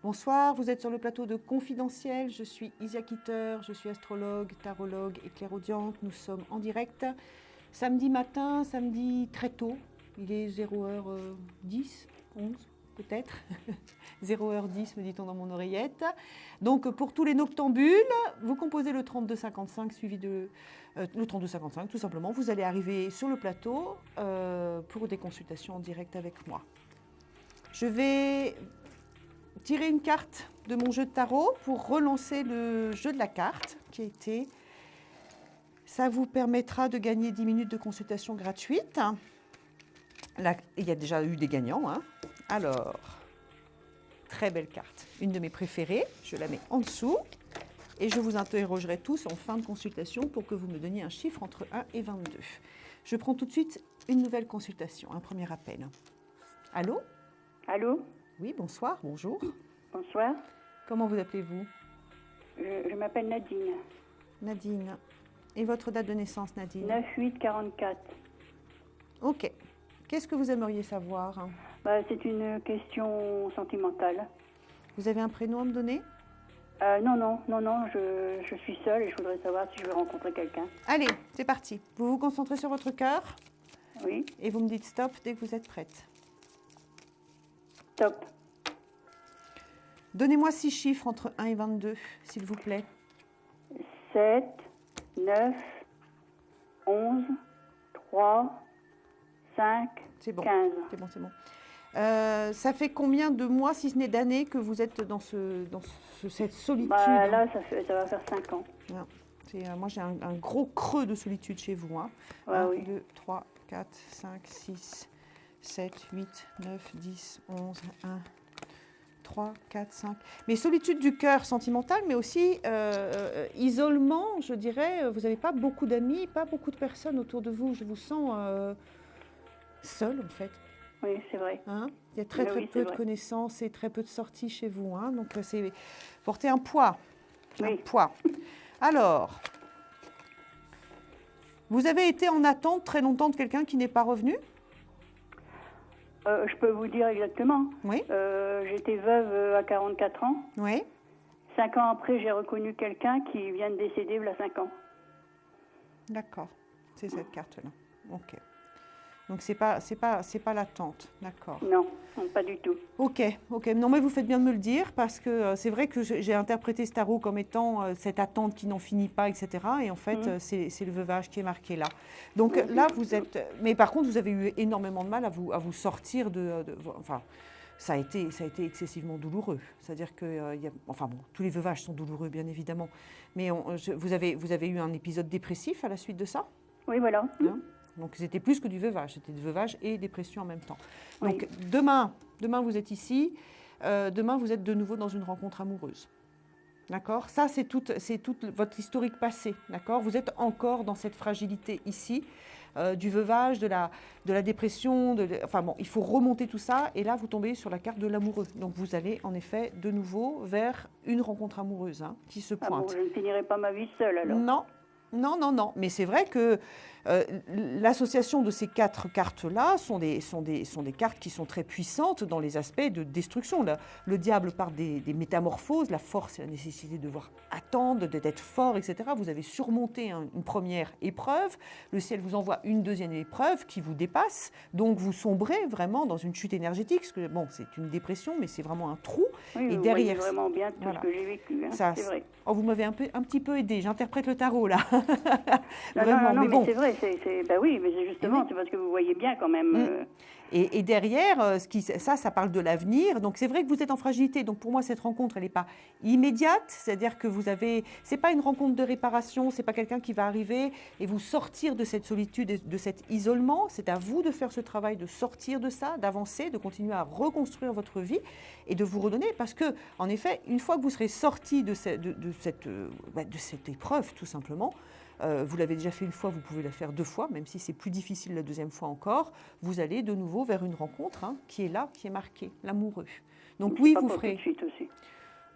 Bonsoir, vous êtes sur le plateau de Confidentiel. Je suis Isia Kitter, je suis astrologue, tarologue et clairaudiente. Nous sommes en direct samedi matin, samedi très tôt. Il est 0h10, 11 peut-être. 0h10 me dit-on dans mon oreillette. Donc pour tous les noctambules, vous composez le 3255 suivi de le 3255 tout simplement. Vous allez arriver sur le plateau pour des consultations en direct avec moi. Je vais tirer une carte de mon jeu de tarot pour relancer le jeu de la carte qui a été. Ça vous permettra de gagner 10 minutes de consultation gratuite. Là, il y a déjà eu des gagnants. Hein. Alors, très belle carte. Une de mes préférées. Je la mets en dessous. Et je vous interrogerai tous en fin de consultation pour que vous me donniez un chiffre entre 1 et 22. Je prends tout de suite une nouvelle consultation, un premier appel. Allô ? Allô ? Oui, bonsoir, bonjour. Bonsoir. Comment vous appelez-vous ? Je m'appelle Nadine. Nadine. Et votre date de naissance, Nadine ? 9-8-44. Ok. Qu'est-ce que vous aimeriez savoir ? C'est une question sentimentale. Vous avez un prénom à me donner ? Non, je suis seule et je voudrais savoir si je veux rencontrer quelqu'un. Allez, c'est parti. Vous vous concentrez sur votre cœur ? Oui. Et vous me dites stop dès que vous êtes prête. Stop. Donnez-moi 6 chiffres entre 1 et 22, s'il vous plaît. 7, 9, 11, 3, 5, c'est bon. 15. C'est bon. Ça fait combien de mois, si ce n'est d'années, que vous êtes dans cette solitude ? Là, ça va faire 5 ans. Non. Moi, j'ai un gros creux de solitude chez vous. Hein. Ouais, 1, oui. 2, 3, 4, 5, 6, 7, 8, 9, 10, 11, 1, 3, 4, 5. Mais solitude du cœur sentimental, mais aussi isolement, je dirais. Vous n'avez pas beaucoup d'amis, pas beaucoup de personnes autour de vous. Je vous sens seule, en fait. Oui, c'est vrai. Hein, il y a très Oui, peu de connaissances et très peu de sorties chez vous. Hein, donc, c'est porter un poids. Oui. Un poids. Alors, vous avez été en attente très longtemps de quelqu'un qui n'est pas revenu ? Je peux vous dire exactement. Oui. J'étais veuve à 44 ans. Oui. 5 ans après, j'ai reconnu quelqu'un qui vient de décéder il y a 5 ans. D'accord. C'est cette carte-là. Ok. Donc, c'est pas l'attente. D'accord. Non, pas du tout. Ok. Non, mais vous faites bien de me le dire parce que c'est vrai que j'ai interprété ce tarot comme étant cette attente qui n'en finit pas, etc. Et en fait, c'est le veuvage qui est marqué là. Donc là, vous êtes... Mais par contre, vous avez eu énormément de mal à vous sortir enfin, ça a été excessivement douloureux. C'est-à-dire que... tous les veuvages sont douloureux, bien évidemment. Mais vous avez eu un épisode dépressif à la suite de ça ? Oui, voilà. Hein ? Donc, c'était plus que du veuvage. C'était du veuvage et dépression en même temps. Donc, oui. demain, vous êtes ici. Demain, vous êtes de nouveau dans une rencontre amoureuse. D'accord ? Ça, c'est toute votre historique passé. D'accord ? Vous êtes encore dans cette fragilité ici, du veuvage, de la dépression. Il faut remonter tout ça. Et là, vous tombez sur la carte de l'amoureux. Donc, vous allez, en effet, de nouveau vers une rencontre amoureuse qui se pointe. Ah bon, je ne finirai pas ma vie seule, alors ? Non. Mais c'est vrai que l'association de ces 4 cartes-là sont des cartes qui sont très puissantes dans les aspects de destruction. Le diable part des métamorphoses, la force et la nécessité de devoir attendre, d'être fort, etc. Vous avez surmonté une première épreuve. Le ciel vous envoie une deuxième épreuve qui vous dépasse. Donc, vous sombrez vraiment dans une chute énergétique. Parce que, c'est une dépression, mais c'est vraiment un trou. Oui, et vous derrière, voyez vraiment bien tout ce que j'ai vécu. Hein, c'est vrai. Oh, vous m'avez un petit peu aidé. J'interprète le tarot, là. Non, mais c'est vrai. Oui, mais justement, c'est parce que vous voyez bien quand même. Et derrière, ça parle de l'avenir. Donc, c'est vrai que vous êtes en fragilité. Donc, pour moi, cette rencontre, elle n'est pas immédiate. C'est-à-dire que c'est pas une rencontre de réparation. C'est pas quelqu'un qui va arriver et vous sortir de cette solitude, et de cet isolement. C'est à vous de faire ce travail, de sortir de ça, d'avancer, de continuer à reconstruire votre vie et de vous redonner. Parce que, en effet, une fois que vous serez sorti de cette épreuve, tout simplement, vous l'avez déjà fait une fois, vous pouvez la faire 2 fois, même si c'est plus difficile la 2e fois encore. Vous allez de nouveau vers une rencontre qui est là, qui est marquée, l'amoureux. Donc oui, vous ferez. Tout de suite aussi.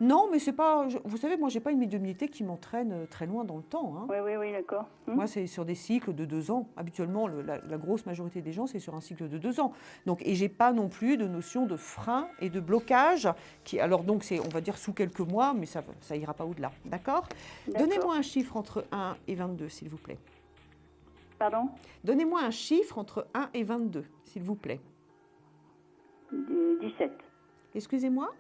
Non, mais c'est pas. Vous savez, moi, j'ai pas une médiumnité qui m'entraîne très loin dans le temps. Hein. Oui, d'accord. Moi, c'est sur des cycles de 2 ans. Habituellement, la grosse majorité des gens, c'est sur un cycle de 2 ans. Donc, et j'ai pas non plus de notion de frein et de blocage. Alors, donc, c'est, on va dire, sous quelques mois, mais ça ira pas au-delà. D'accord. Donnez-moi un chiffre entre 1 et 22, s'il vous plaît. Pardon? Donnez-moi un chiffre entre 1 et 22, s'il vous plaît. 17. Excusez-moi?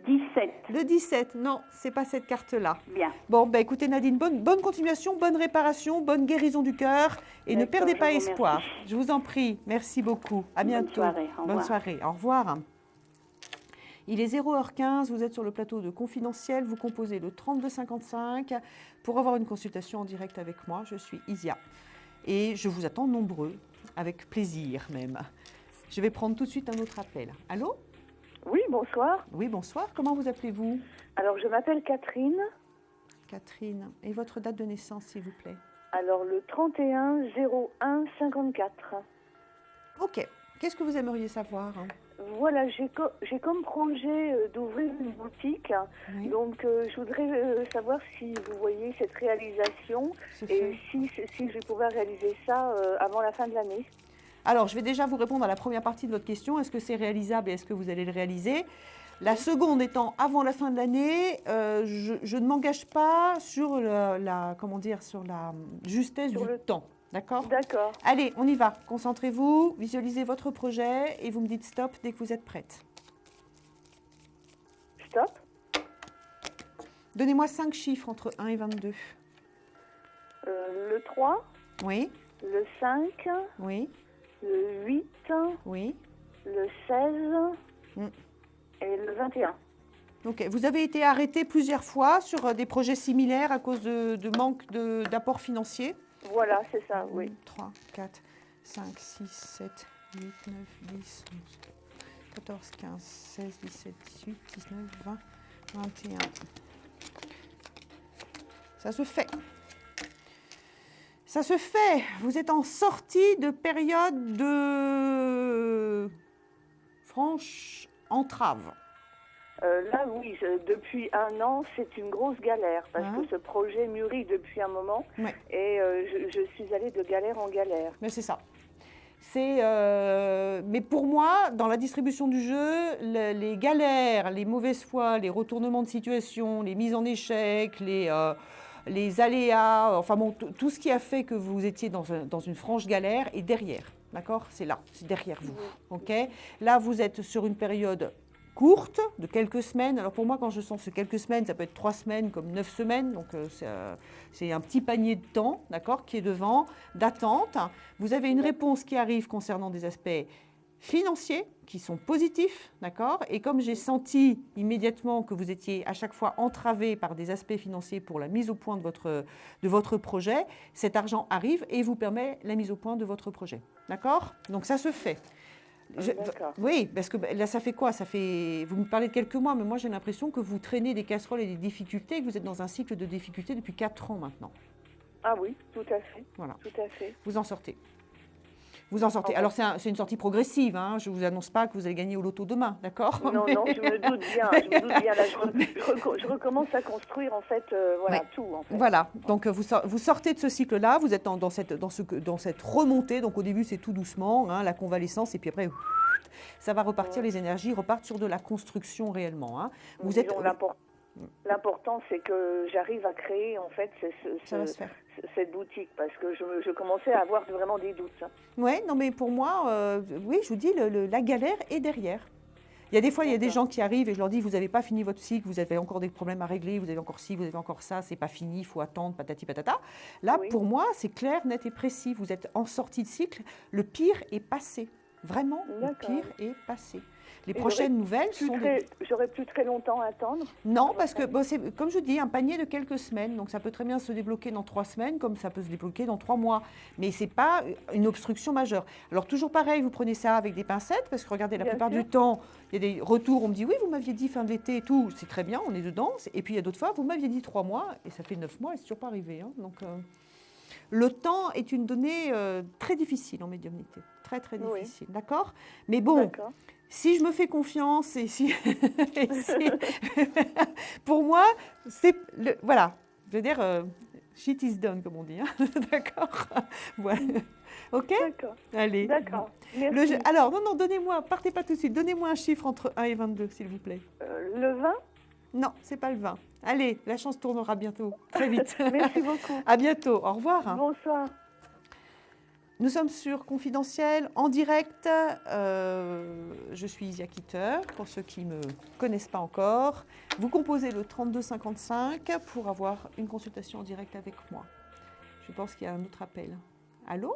17. Le 17, non, c'est pas cette carte-là. Bien. Bon, ben écoutez Nadine, bonne continuation, bonne réparation, bonne guérison du cœur et ne perdez pas espoir. Je vous en prie, merci beaucoup. À bientôt. Bonne soirée. Au revoir. Bonne soirée. Au revoir. Il est 0h15, vous êtes sur le plateau de Confidentiel, vous composez le 3255 pour avoir une consultation en direct avec moi. Je suis Isia et je vous attends nombreux, avec plaisir même. Je vais prendre tout de suite un autre appel. Allô? Oui, bonsoir. Oui, bonsoir. Comment vous appelez-vous? Alors, je m'appelle Catherine. Catherine. Et votre date de naissance, s'il vous plaît? Alors, le 31-01-54. Ok. Qu'est-ce que vous aimeriez savoir? Voilà, j'ai comme projet d'ouvrir une boutique. Oui. Donc, je voudrais savoir si vous voyez cette réalisation et si je vais pouvoir réaliser ça avant la fin de l'année. Alors, je vais déjà vous répondre à la première partie de votre question. Est-ce que c'est réalisable et est-ce que vous allez le réaliser? La seconde étant avant la fin de l'année, je ne m'engage pas sur sur la justesse du temps. D'accord? D'accord. Allez, on y va. Concentrez-vous, visualisez votre projet et vous me dites stop dès que vous êtes prête. Stop. Donnez-moi 5 chiffres entre 1 et 22. Le 3. Oui. Le 5. Oui. Le 8. Oui. Le 16. Et le 21. Ok. Vous avez été arrêté plusieurs fois sur des projets similaires à cause de manque d'apport financier? Voilà, c'est ça, oui. 3, 4, 5, 6, 7, 8, 9, 10, 11, 14, 15, 16, 17, 18, 19, 20, 21. Ça se fait. Ça se fait. Vous êtes en sortie de période de franche entrave. Là, oui, depuis 1 an, c'est une grosse galère parce que ce projet mûrit depuis un moment et je suis allée de galère en galère. Mais c'est ça. Mais pour moi, dans la distribution du jeu, les galères, les mauvaises foi, les retournements de situation, les mises en échec, les aléas, enfin bon, tout ce qui a fait que vous étiez dans une franche galère est derrière. D'accord? C'est là, c'est derrière vous. Ok? Là, vous êtes sur une période courte, de quelques semaines. Alors pour moi, quand je sens ce quelques semaines, ça peut être 3 semaines comme 9 semaines. Donc c'est un petit panier de temps, d'accord, qui est devant, d'attente. Vous avez une réponse qui arrive concernant des aspects financiers qui sont positifs, d'accord. Et comme j'ai senti immédiatement que vous étiez à chaque fois entravé par des aspects financiers pour la mise au point de votre projet, cet argent arrive et vous permet la mise au point de votre projet, d'accord. Donc ça se fait. Oui, parce que là, ça fait quoi? Vous me parlez de quelques mois, mais moi, j'ai l'impression que vous traînez des casseroles et des difficultés, que vous êtes dans un cycle de difficultés depuis 4 ans maintenant. Ah oui, tout à fait. Voilà. Tout à fait. Vous en sortez. Vous en sortez. Alors, c'est une sortie progressive. Hein. Je ne vous annonce pas que vous allez gagner au loto demain, d'accord? Non, non, je me doute bien. Là, je recommence à construire, en fait, tout. En fait. Voilà. Donc, vous sortez de ce cycle-là. Vous êtes dans cette remontée. Donc, au début, c'est tout doucement, hein, la convalescence. Et puis après, ça va repartir. Les énergies repartent sur de la construction réellement. Hein. L'important, c'est que j'arrive à créer, en fait, cette boutique, parce que je commençais à avoir vraiment des doutes. Oui, non, mais pour moi, oui, je vous dis, la galère est derrière. Il y a des fois, il y a des gens qui arrivent et je leur dis, vous n'avez pas fini votre cycle, vous avez encore des problèmes à régler, vous avez encore ci, vous avez encore ça, c'est pas fini, il faut attendre, patati patata. Là, pour moi, c'est clair, net et précis. Vous êtes en sortie de cycle, le pire est passé. Vraiment, le pire est passé. Les prochaines nouvelles sont... J'aurais plus très longtemps à attendre? Non, parce que, c'est, comme je dis, un panier de quelques semaines. Donc, ça peut très bien se débloquer dans 3 semaines, comme ça peut se débloquer dans 3 mois. Mais ce n'est pas une obstruction majeure. Alors, toujours pareil, vous prenez ça avec des pincettes, parce que, regardez, la plupart du temps, il y a des retours, on me dit, oui, vous m'aviez dit fin de l'été et tout. C'est très bien, on est dedans. Et puis, il y a d'autres fois, vous m'aviez dit 3 mois, et ça fait 9 mois, et c'est toujours pas arrivé. Hein. Donc, le temps est une donnée très difficile en médiumnité. Très, très difficile. D'accord? Mais bon... si je me fais confiance pour moi, c'est voilà, je veux dire, shit is done, comme on dit. Hein. D'accord. Voilà. Ok. D'accord. Allez. D'accord. Merci. Alors, non, donnez-moi, partez pas tout de suite. Donnez-moi un chiffre entre 1 et 22, s'il vous plaît. Le 20 ? Non, c'est pas le 20. Allez, la chance tournera bientôt, très vite. Merci beaucoup. À bientôt. Au revoir. Bonsoir. Nous sommes sur Confidentiel, en direct. Je suis Isia Kitter, pour ceux qui ne me connaissent pas encore. Vous composez le 3255 pour avoir une consultation en direct avec moi. Je pense qu'il y a un autre appel. Allô ?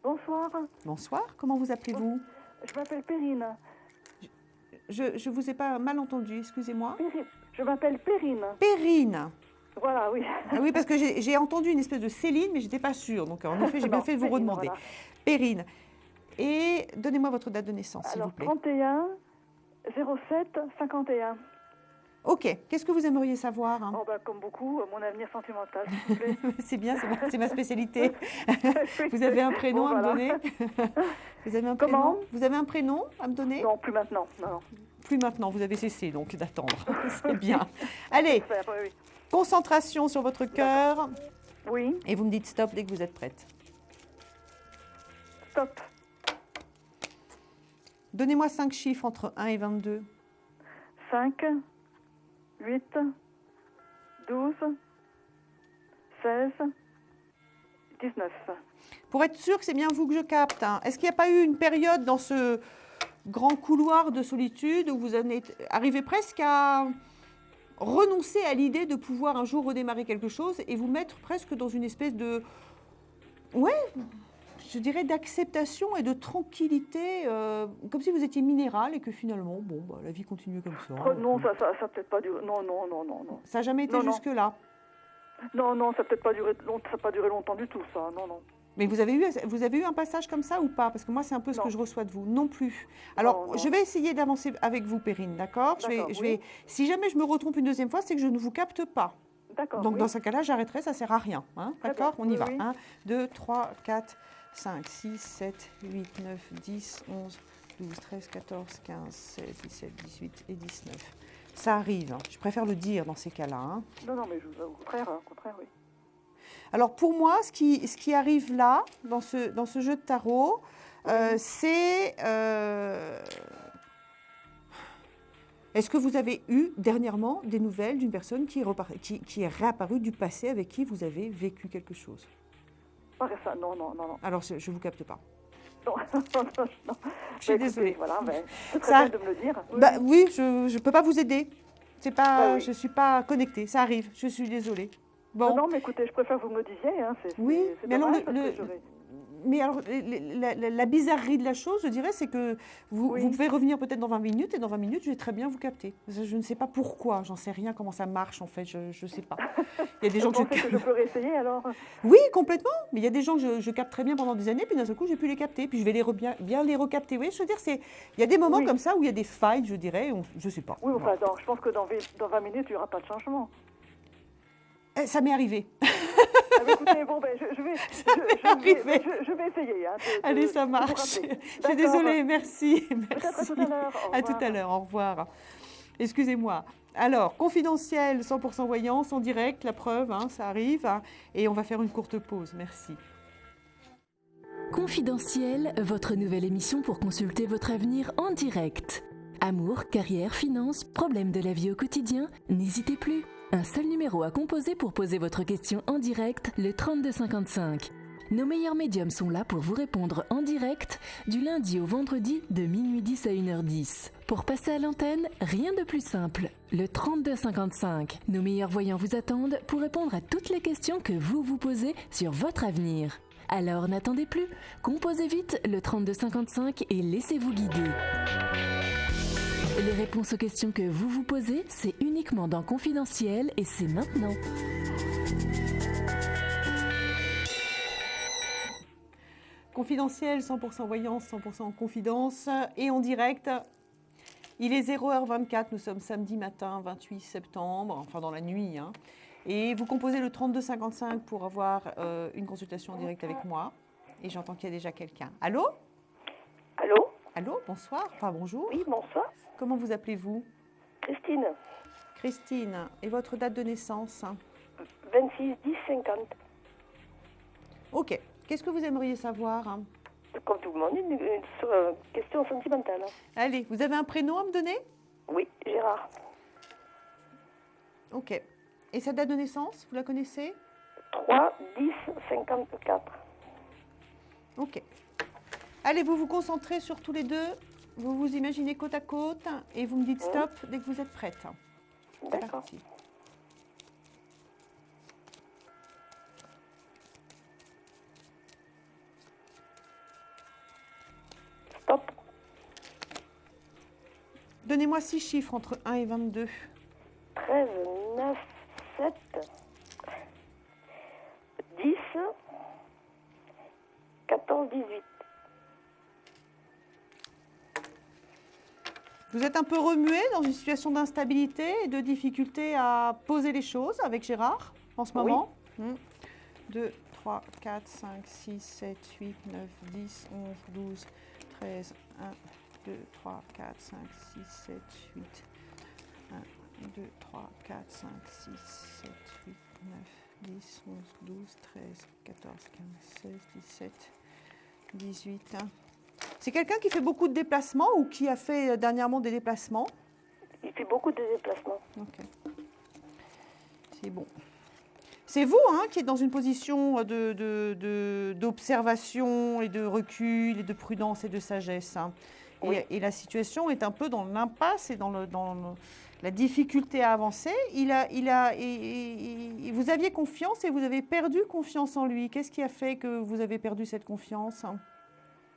Bonsoir. Bonsoir, comment vous appelez-vous ? Je m'appelle Perrine. Je ne vous ai pas mal entendu, excusez-moi. Je m'appelle Perrine. Perrine. Voilà, oui. Ah oui, parce que j'ai entendu une espèce de Céline, mais je n'étais pas sûre. Donc, en effet, j'ai bien fait de vous redemander. Voilà. Perrine. Et donnez-moi votre date de naissance, s'il vous plaît. 31 07 51. Ok. Qu'est-ce que vous aimeriez savoir, hein? Comme beaucoup, mon avenir sentimental, s'il vous plaît. C'est bien, c'est ma spécialité. Vous avez un prénom à me donner? Vous avez un prénom? Comment? Vous avez un prénom à me donner? Non, plus maintenant. Non. Plus maintenant, vous avez cessé donc d'attendre. C'est bien. Allez, concentration sur votre cœur. Oui. Et vous me dites stop dès que vous êtes prête. Stop. Donnez-moi 5 chiffres entre 1 et 22. 5, 8, 12, 16, 19. Pour être sûr que c'est bien vous que je capte, hein, est-ce qu'il n'y a pas eu une période dans ce grand couloir de solitude où vous en êtes arrivé presque à renoncer à l'idée de pouvoir un jour redémarrer quelque chose et vous mettre presque dans une espèce de... Ouais, je dirais d'acceptation et de tranquillité, comme si vous étiez minéral et que finalement, la vie continue comme ça. Non, ça peut-être pas duré. Non. Ça n'a jamais été jusque-là. Non, ça n'a peut-être pas duré. Ça n'a pas duré longtemps du tout, ça. Non. Mais vous avez eu un passage comme ça ou pas? Parce que moi, c'est un peu ce que je reçois de vous. Non plus. Alors, je vais essayer d'avancer avec vous, Perrine, d'accord? Si jamais je me retrompe une deuxième fois, c'est que je ne vous capte pas. D'accord. Donc, dans ce cas-là, j'arrêterai, ça ne sert à rien. Hein, d'accord? On y va. Oui. 1, 2, 3, 4, 5, 6, 7, 8, 9, 10, 11, 12, 13, 14, 15, 16, 17, 18 et 19. Ça arrive. Hein. Je préfère le dire dans ces cas-là. Hein. Non, mais au contraire, oui. Alors pour moi, ce qui arrive là, dans ce jeu de tarot, c'est... Est-ce que vous avez eu dernièrement des nouvelles d'une personne qui est réapparue du passé avec qui vous avez vécu quelque chose? Pas ça, non. Alors je ne vous capte pas. Non. Je suis désolée. Voilà, c'est très bien de me le dire. Oui, je ne peux pas vous aider. C'est pas, je ne suis pas connectée, ça arrive, je suis désolée. Bon. Non, mais écoutez, je préfère que vous me le disiez. Hein. Oui, mais alors, j'aurais... la bizarrerie de la chose, je dirais, c'est que vous pouvez revenir peut-être dans 20 minutes, et dans 20 minutes, je vais très bien vous capter. Je ne sais pas pourquoi, j'en sais rien comment ça marche, en fait, je ne sais pas. Il y a des gens que je peux réessayer, alors? Oui, complètement, mais il y a des gens que je capte très bien pendant des années, puis d'un seul coup, j'ai pu les capter, puis je vais bien les recapter. Oui, je veux dire, il y a des moments comme ça où il y a des failles, je dirais, je ne sais pas. Oui, enfin, je pense que dans 20 minutes, il n'y aura pas de changement. Ça m'est arrivé. Écoutez, je vais essayer. Hein, allez, ça marche. Je suis désolée, merci. Peut-être à tout à l'heure. À tout à l'heure, au revoir. Excusez-moi. Alors, confidentiel, 100% voyance, en direct, la preuve, hein, ça arrive. Hein, et on va faire une courte pause. Merci. Confidentiel, votre nouvelle émission pour consulter votre avenir en direct. Amour, carrière, finances, problèmes de la vie au quotidien, n'hésitez plus. Un seul numéro à composer pour poser votre question en direct, le 3255. Nos meilleurs médiums sont là pour vous répondre en direct du lundi au vendredi de minuit 10 à 1h10. Pour passer à l'antenne, rien de plus simple, le 3255. Nos meilleurs voyants vous attendent pour répondre à toutes les questions que vous vous posez sur votre avenir. Alors n'attendez plus, composez vite le 3255 et laissez-vous guider. Les réponses aux questions que vous vous posez, c'est uniquement dans Confidentiel et c'est maintenant. Confidentiel, 100% voyance, 100% confidence et en direct. Il est 0h24, nous sommes samedi matin 28 septembre, enfin dans la nuit. Hein, et vous composez le 3255 pour avoir une consultation en direct avec moi. Et j'entends qu'il y a déjà quelqu'un. Allô? Allô? Allô, bonsoir. Enfin, bonjour. Oui, bonsoir. Comment vous appelez-vous? Christine. Christine. Et votre date de naissance? 26-10-50. Ok. Qu'est-ce que vous aimeriez savoir? Comme tout le monde, une question sentimentale. Allez, vous avez un prénom à me donner? Oui, Gérard. Ok. Et sa date de naissance, vous la connaissez? 3-10-54. Ok. Allez, vous vous concentrez sur tous les deux. Vous vous imaginez côte à côte et vous me dites stop dès que vous êtes prête. D'accord. Stop. Donnez-moi 6 chiffres entre 1 et 22. 13, 9, 7, 10, 14, 18. Vous êtes un peu remué dans une situation d'instabilité et de difficulté à poser les choses avec Gérard en ce moment. 2, 3, 4, 5, 6, 7, 8, 9, 10, 11, 12, 13, 1, 2, 3, 4, 5, 6, 7, 8, 1, 2, 3, 4, 5, 6, 7, 8, 9, 10, 11, 12, 13, 14, 15, 16, 17, 18. C'est quelqu'un qui fait beaucoup de déplacements ou qui a fait dernièrement des déplacements? Il fait beaucoup de déplacements. Ok. C'est bon. C'est vous qui êtes dans une position d'observation et de recul et de prudence et de sagesse. Oui. Et la situation est un peu dans l'impasse et dans la difficulté à avancer. Vous aviez confiance et vous avez perdu confiance en lui. Qu'est-ce qui a fait que vous avez perdu cette confiance?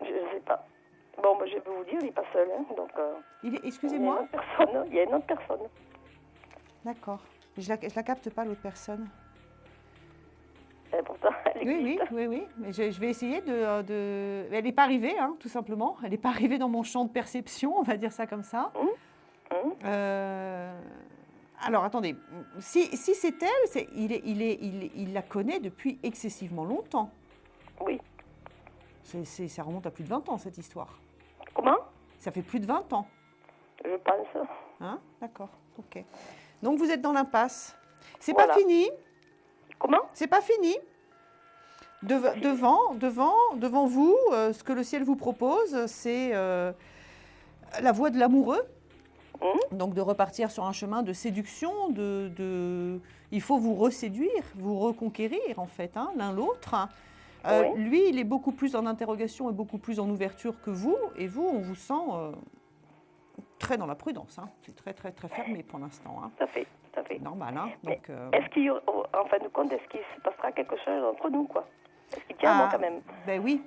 Je ne sais pas. Bon, je vais vous dire, il n'est pas seul. Donc, excusez-moi. Il y a une autre personne. D'accord. Je la capte pas, l'autre personne. Et pourtant, elle existe. Oui. Mais je vais essayer de... Elle n'est pas arrivée, tout simplement. Elle n'est pas arrivée dans mon champ de perception, on va dire ça comme ça. Alors, attendez. Si c'est elle, il la connaît depuis excessivement longtemps. Oui. Ça remonte à plus de 20 ans, cette histoire. Comment? Ça fait plus de 20 ans. Je pense. D'accord, ok. Donc, vous êtes dans l'impasse. C'est Voilà. pas fini. Comment? C'est pas fini. Devant vous, ce que le ciel vous propose, c'est la voie de l'amoureux. Donc, de repartir sur un chemin de séduction, il faut vous reséduire, vous reconquérir, en fait, l'un l'autre. Oui. Lui, il est beaucoup plus en interrogation et beaucoup plus en ouverture que vous. Et vous, on vous sent très dans la prudence. C'est très, très, très fermé pour l'instant. Tout à fait. Normal. Donc, est-ce qu'il y aura, en fin de compte, est-ce qu'il se passera quelque chose entre nous, quoi? Est-ce qu'il tient à moi, quand même? Ben oui.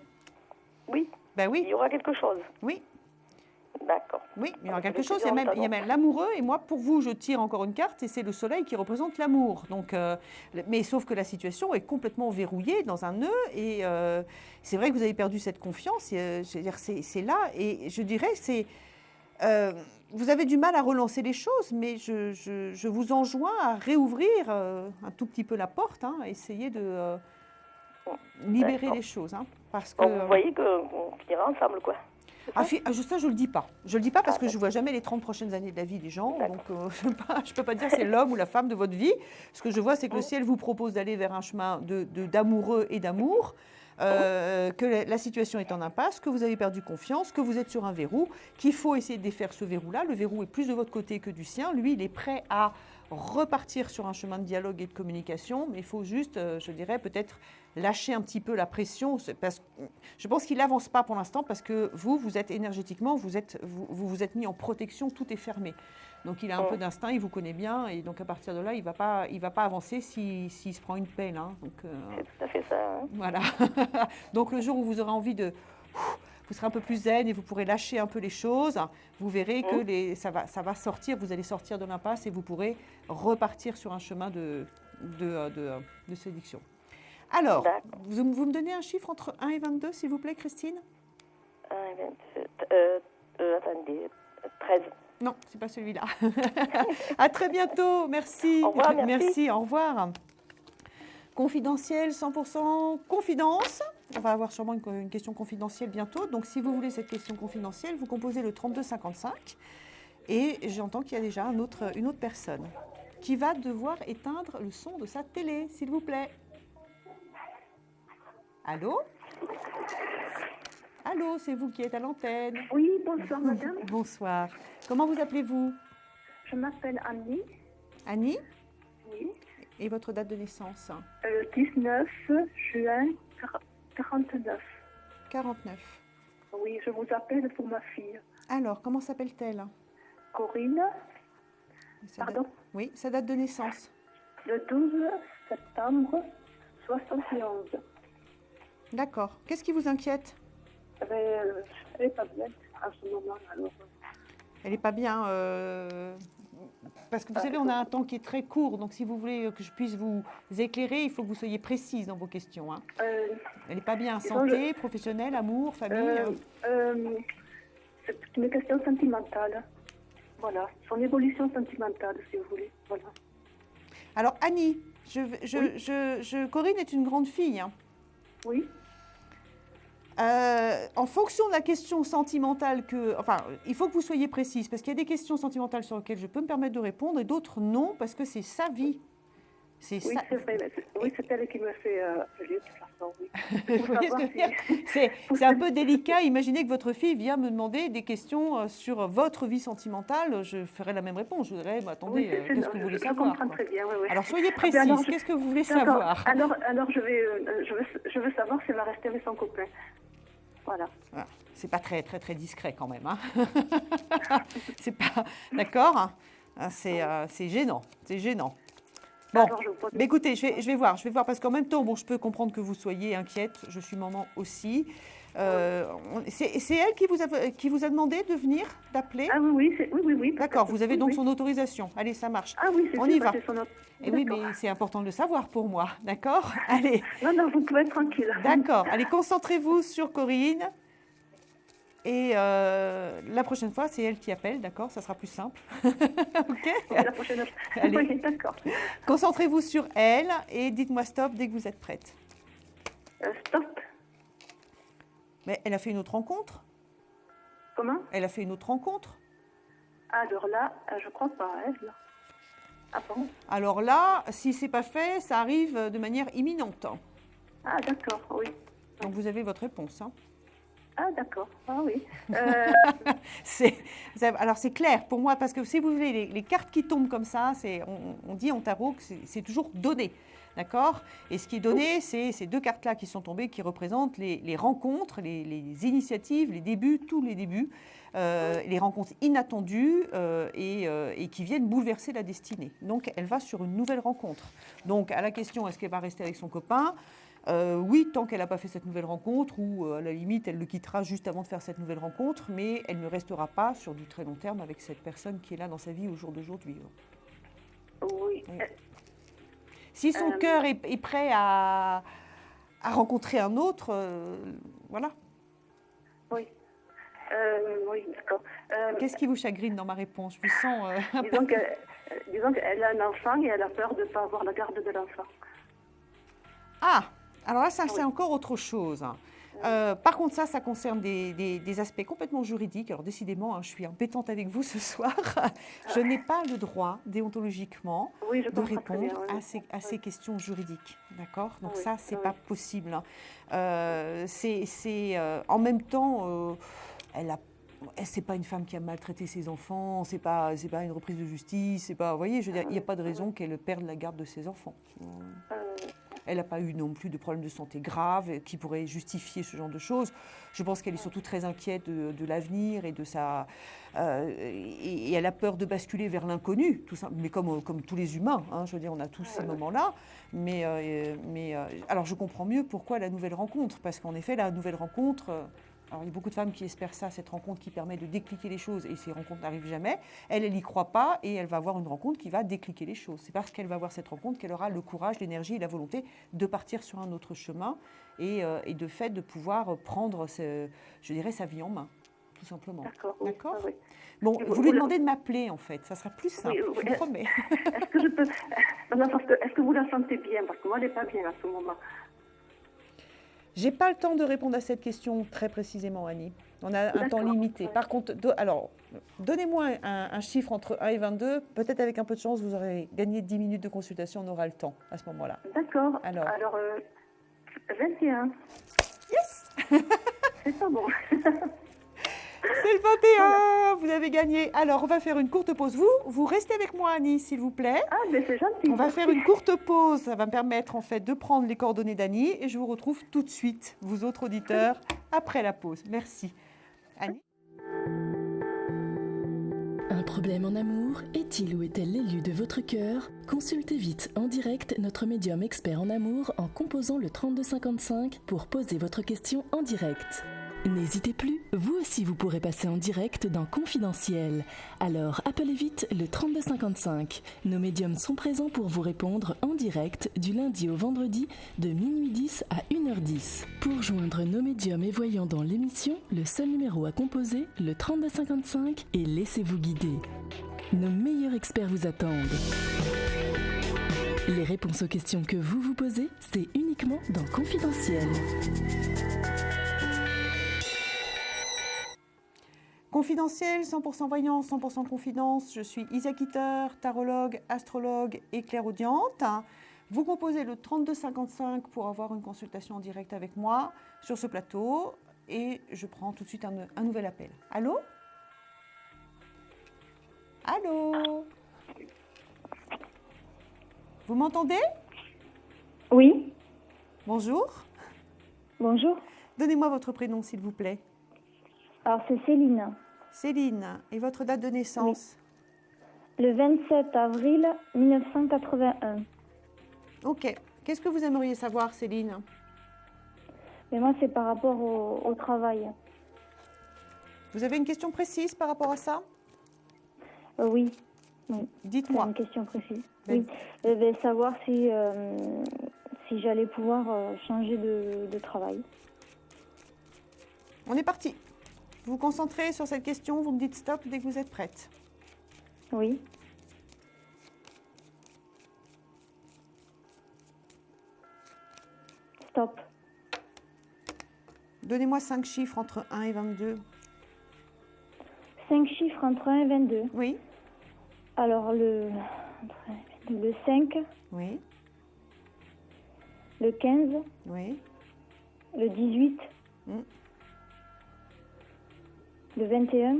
Oui. Ben oui. Il y aura quelque chose. Oui. D'accord. Oui, il y aura quelque chose. Il y a même l'amoureux. Et moi, pour vous, je tire encore une carte et c'est le soleil qui représente l'amour. Donc, mais sauf que la situation est complètement verrouillée dans un nœud. Et c'est vrai que vous avez perdu cette confiance. C'est là. Et je dirais, vous avez du mal à relancer les choses, mais je vous enjoins à réouvrir un tout petit peu la porte, à essayer de libérer les choses. Parce que, vous voyez qu'on finira ensemble, quoi. Ça, je ne le dis pas. Je ne le dis pas parce que je ne vois jamais les 30 prochaines années de la vie des gens. Donc, je ne peux pas dire c'est l'homme ou la femme de votre vie. Ce que je vois, c'est que le ciel vous propose d'aller vers un chemin d'amoureux et d'amour, que la situation est en impasse, que vous avez perdu confiance, que vous êtes sur un verrou, qu'il faut essayer de défaire ce verrou-là. Le verrou est plus de votre côté que du sien. Lui, il est prêt à repartir sur un chemin de dialogue et de communication, mais il faut juste, je dirais, peut-être lâcher un petit peu la pression. Parce que je pense qu'il n'avance pas pour l'instant parce que vous êtes énergétiquement, vous vous êtes mis en protection, tout est fermé. Donc il a un peu d'instinct, il vous connaît bien, et donc à partir de là, il va pas avancer s'il se prend une pelle. Donc, c'est tout à fait ça. Voilà. Donc le jour où vous aurez envie vous serez un peu plus zen et vous pourrez lâcher un peu les choses. Vous verrez que ça va sortir, vous allez sortir de l'impasse et vous pourrez repartir sur un chemin de séduction. Alors, vous me donnez un chiffre entre 1 et 22, s'il vous plaît, Christine? 1 et 22, attendez, 13. Non, c'est pas celui-là. À très bientôt, merci. Au revoir, merci, au revoir. Confidentiel, 100% confidence. On va avoir sûrement une question confidentielle bientôt. Donc, si vous voulez cette question confidentielle, vous composez le 3255. Et j'entends qu'il y a déjà une autre personne qui va devoir éteindre le son de sa télé, s'il vous plaît. Allô? Allô, c'est vous qui êtes à l'antenne. Oui, bonsoir madame. Bonsoir. Comment vous appelez-vous? Je m'appelle Annie. Annie? Oui. Et votre date de naissance? 19 juin 49. 49. Oui, je vous appelle pour ma fille. Alors, comment s'appelle-t-elle? Corinne. Pardon? Oui, sa date de naissance? Le 12 septembre 71. D'accord. Qu'est-ce qui vous inquiète? Elle n'est pas bien à ce moment. Alors... Elle n'est pas bien parce que vous savez, on a un temps qui est très court. Donc, si vous voulez que je puisse vous éclairer, il faut que vous soyez précise dans vos questions. Hein. Elle n'est pas bien. Santé, professionnelle, amour, famille C'est une question sentimentale. Voilà. Son évolution sentimentale, si vous voulez. Voilà. Alors, Annie, Oui. Corinne est une grande fille. Hein. Oui. En fonction de la question sentimentale il faut que vous soyez précise, parce qu'il y a des questions sentimentales sur lesquelles je peux me permettre de répondre et d'autres non, parce que c'est sa vie. Oui, c'est vrai. Oui, c'est elle qui me fait de toute façon, oui. Vous voyez ce que je veux dire ? C'est un peu délicat. Imaginez que votre fille vient me demander des questions sur votre vie sentimentale. Je ferai la même réponse. Je vous dirais, attendez, qu'est-ce que vous voulez savoir? Je comprends très bien, oui. Alors, soyez précise. Qu'est-ce que vous voulez savoir? Alors je veux savoir si elle va rester avec son copain. Voilà. C'est pas très, très, très discret quand même. Hein. C'est pas... D'accord? C'est gênant. C'est gênant. Bon, mais écoutez, je vais voir parce qu'en même temps, je peux comprendre que vous soyez inquiète. Je suis maman aussi. C'est elle qui vous a demandé de venir, d'appeler? Ah oui. D'accord, vous avez donc son autorisation. Allez, ça marche. Ah oui, c'est on y va. Et oui, mais c'est important de le savoir pour moi, d'accord? Allez. Non, vous pouvez être tranquille. D'accord, allez, concentrez-vous sur Corinne. Et la prochaine fois, c'est elle qui appelle, d'accord? Ça sera plus simple. OK? La prochaine fois. Allez. Oui, d'accord. Concentrez-vous sur elle et dites-moi stop dès que vous êtes prête. Stop. Mais elle a fait une autre rencontre? Comment? Elle a fait une autre rencontre? Alors là, je crois pas, elle. Ah bon? Alors là, si c'est pas fait, ça arrive de manière imminente. Ah d'accord, oui. Donc vous avez votre réponse. Hein. Ah d'accord, ah oui. Alors c'est clair pour moi, parce que si vous voulez, les cartes qui tombent comme ça, on dit en tarot que c'est toujours donné. D'accord? Et ce qui est donné, c'est ces deux cartes-là qui sont tombées, qui représentent les rencontres, les initiatives, les débuts, tous les débuts, les rencontres inattendues et qui viennent bouleverser la destinée. Donc, elle va sur une nouvelle rencontre. Donc, à la question, est-ce qu'elle va rester avec son copain? Oui, tant qu'elle n'a pas fait cette nouvelle rencontre, ou à la limite, elle le quittera juste avant de faire cette nouvelle rencontre, mais elle ne restera pas sur du très long terme avec cette personne qui est là dans sa vie au jour d'aujourd'hui. Oui. Si son cœur est prêt à rencontrer un autre, voilà. Oui. Oui, d'accord. Qu'est-ce qui vous chagrine dans ma réponse? Je vous sens... disons qu'elle a un enfant et elle a peur de ne pas avoir la garde de l'enfant. Ah, alors là, ça, c'est encore autre chose. Par contre, ça concerne des aspects complètement juridiques. Alors décidément, je suis embêtante avec vous ce soir. Je n'ai pas le droit, déontologiquement, de répondre à ces questions juridiques. D'accord? Donc ça, c'est pas possible. En même temps, c'est pas une femme qui a maltraité ses enfants, c'est pas une reprise de justice, c'est pas... Vous voyez, je veux dire, il n'y a pas de raison qu'elle perde la garde de ses enfants. Elle n'a pas eu non plus de problèmes de santé graves qui pourraient justifier ce genre de choses. Je pense qu'elle est surtout très inquiète de l'avenir et de sa... et elle a peur de basculer vers l'inconnu, tout ça. Mais comme tous les humains, hein, je veux dire, on a tous ces moments-là. Mais alors, je comprends mieux pourquoi la nouvelle rencontre. Parce qu'en effet, la nouvelle rencontre... Alors, il y a beaucoup de femmes qui espèrent ça, cette rencontre qui permet de décliquer les choses, et ces rencontres n'arrivent jamais. Elle n'y croit pas, et elle va avoir une rencontre qui va décliquer les choses. C'est parce qu'elle va avoir cette rencontre qu'elle aura le courage, l'énergie et la volonté de partir sur un autre chemin, et de fait de pouvoir prendre, je dirais, sa vie en main. tout simplement. D'accord. D'accord. Oui. Bon, vous lui demandez de m'appeler, en fait. Ça sera plus simple, je vous promets. Est-ce que je peux... Est-ce que vous la sentez bien? Parce que moi, elle n'est pas bien à ce moment. J'ai pas le temps de répondre à cette question très précisément, Annie. On a un temps limité. Ouais. Par contre, alors, donnez-moi un chiffre entre 1 et 22. Peut-être avec un peu de chance, vous aurez gagné 10 minutes de consultation. On aura le temps à ce moment-là. D'accord. Alors 21. Yes. C'est pas bon. C'est le 21, vous avez gagné. Alors, on va faire une courte pause. Vous restez avec moi, Annie, s'il vous plaît. Ah, mais c'est gentil. On va faire une courte pause. Ça va me permettre, en fait, de prendre les coordonnées d'Annie. Et je vous retrouve tout de suite, vous autres auditeurs, après la pause. Merci. Annie? Un problème en amour? Est-il ou est-elle l'élu de votre cœur? Consultez vite en direct notre médium expert en amour en composant le 3255 pour poser votre question en direct. N'hésitez plus, vous aussi vous pourrez passer en direct dans Confidentiel. Alors appelez vite le 3255. Nos médiums sont présents pour vous répondre en direct du lundi au vendredi de minuit 10 à 1h10. Pour joindre nos médiums et voyants dans l'émission, le seul numéro à composer, le 3255, et laissez-vous guider. Nos meilleurs experts vous attendent. Les réponses aux questions que vous vous posez, c'est uniquement dans Confidentiel. Confidentiel, 100% voyance, 100% confidence. Je suis isakiteur, tarologue, astrologue et clairaudiente. Vous composez le 3255 pour avoir une consultation en direct avec moi sur ce plateau. Et je prends tout de suite un nouvel appel. Allô? Allô? Vous m'entendez? Oui. Bonjour. Bonjour. Donnez-moi votre prénom, s'il vous plaît. Alors, c'est Céline. Céline. Et votre date de naissance? Oui. Le 27 avril 1981. Ok. Qu'est-ce que vous aimeriez savoir, Céline? Mais moi, c'est par rapport au travail. Vous avez une question précise par rapport à ça? Oui. Dites-moi. Une question précise. Oui. Savoir si j'allais pouvoir changer de travail. On est parti. Vous vous concentrez sur cette question, vous me dites stop dès que vous êtes prête. Oui. Stop. Donnez-moi 5 chiffres entre 1 et 22. 5 chiffres entre 1 et 22? Oui. Alors, le 5. Oui. Le 15. Oui. Le 18. Le 21.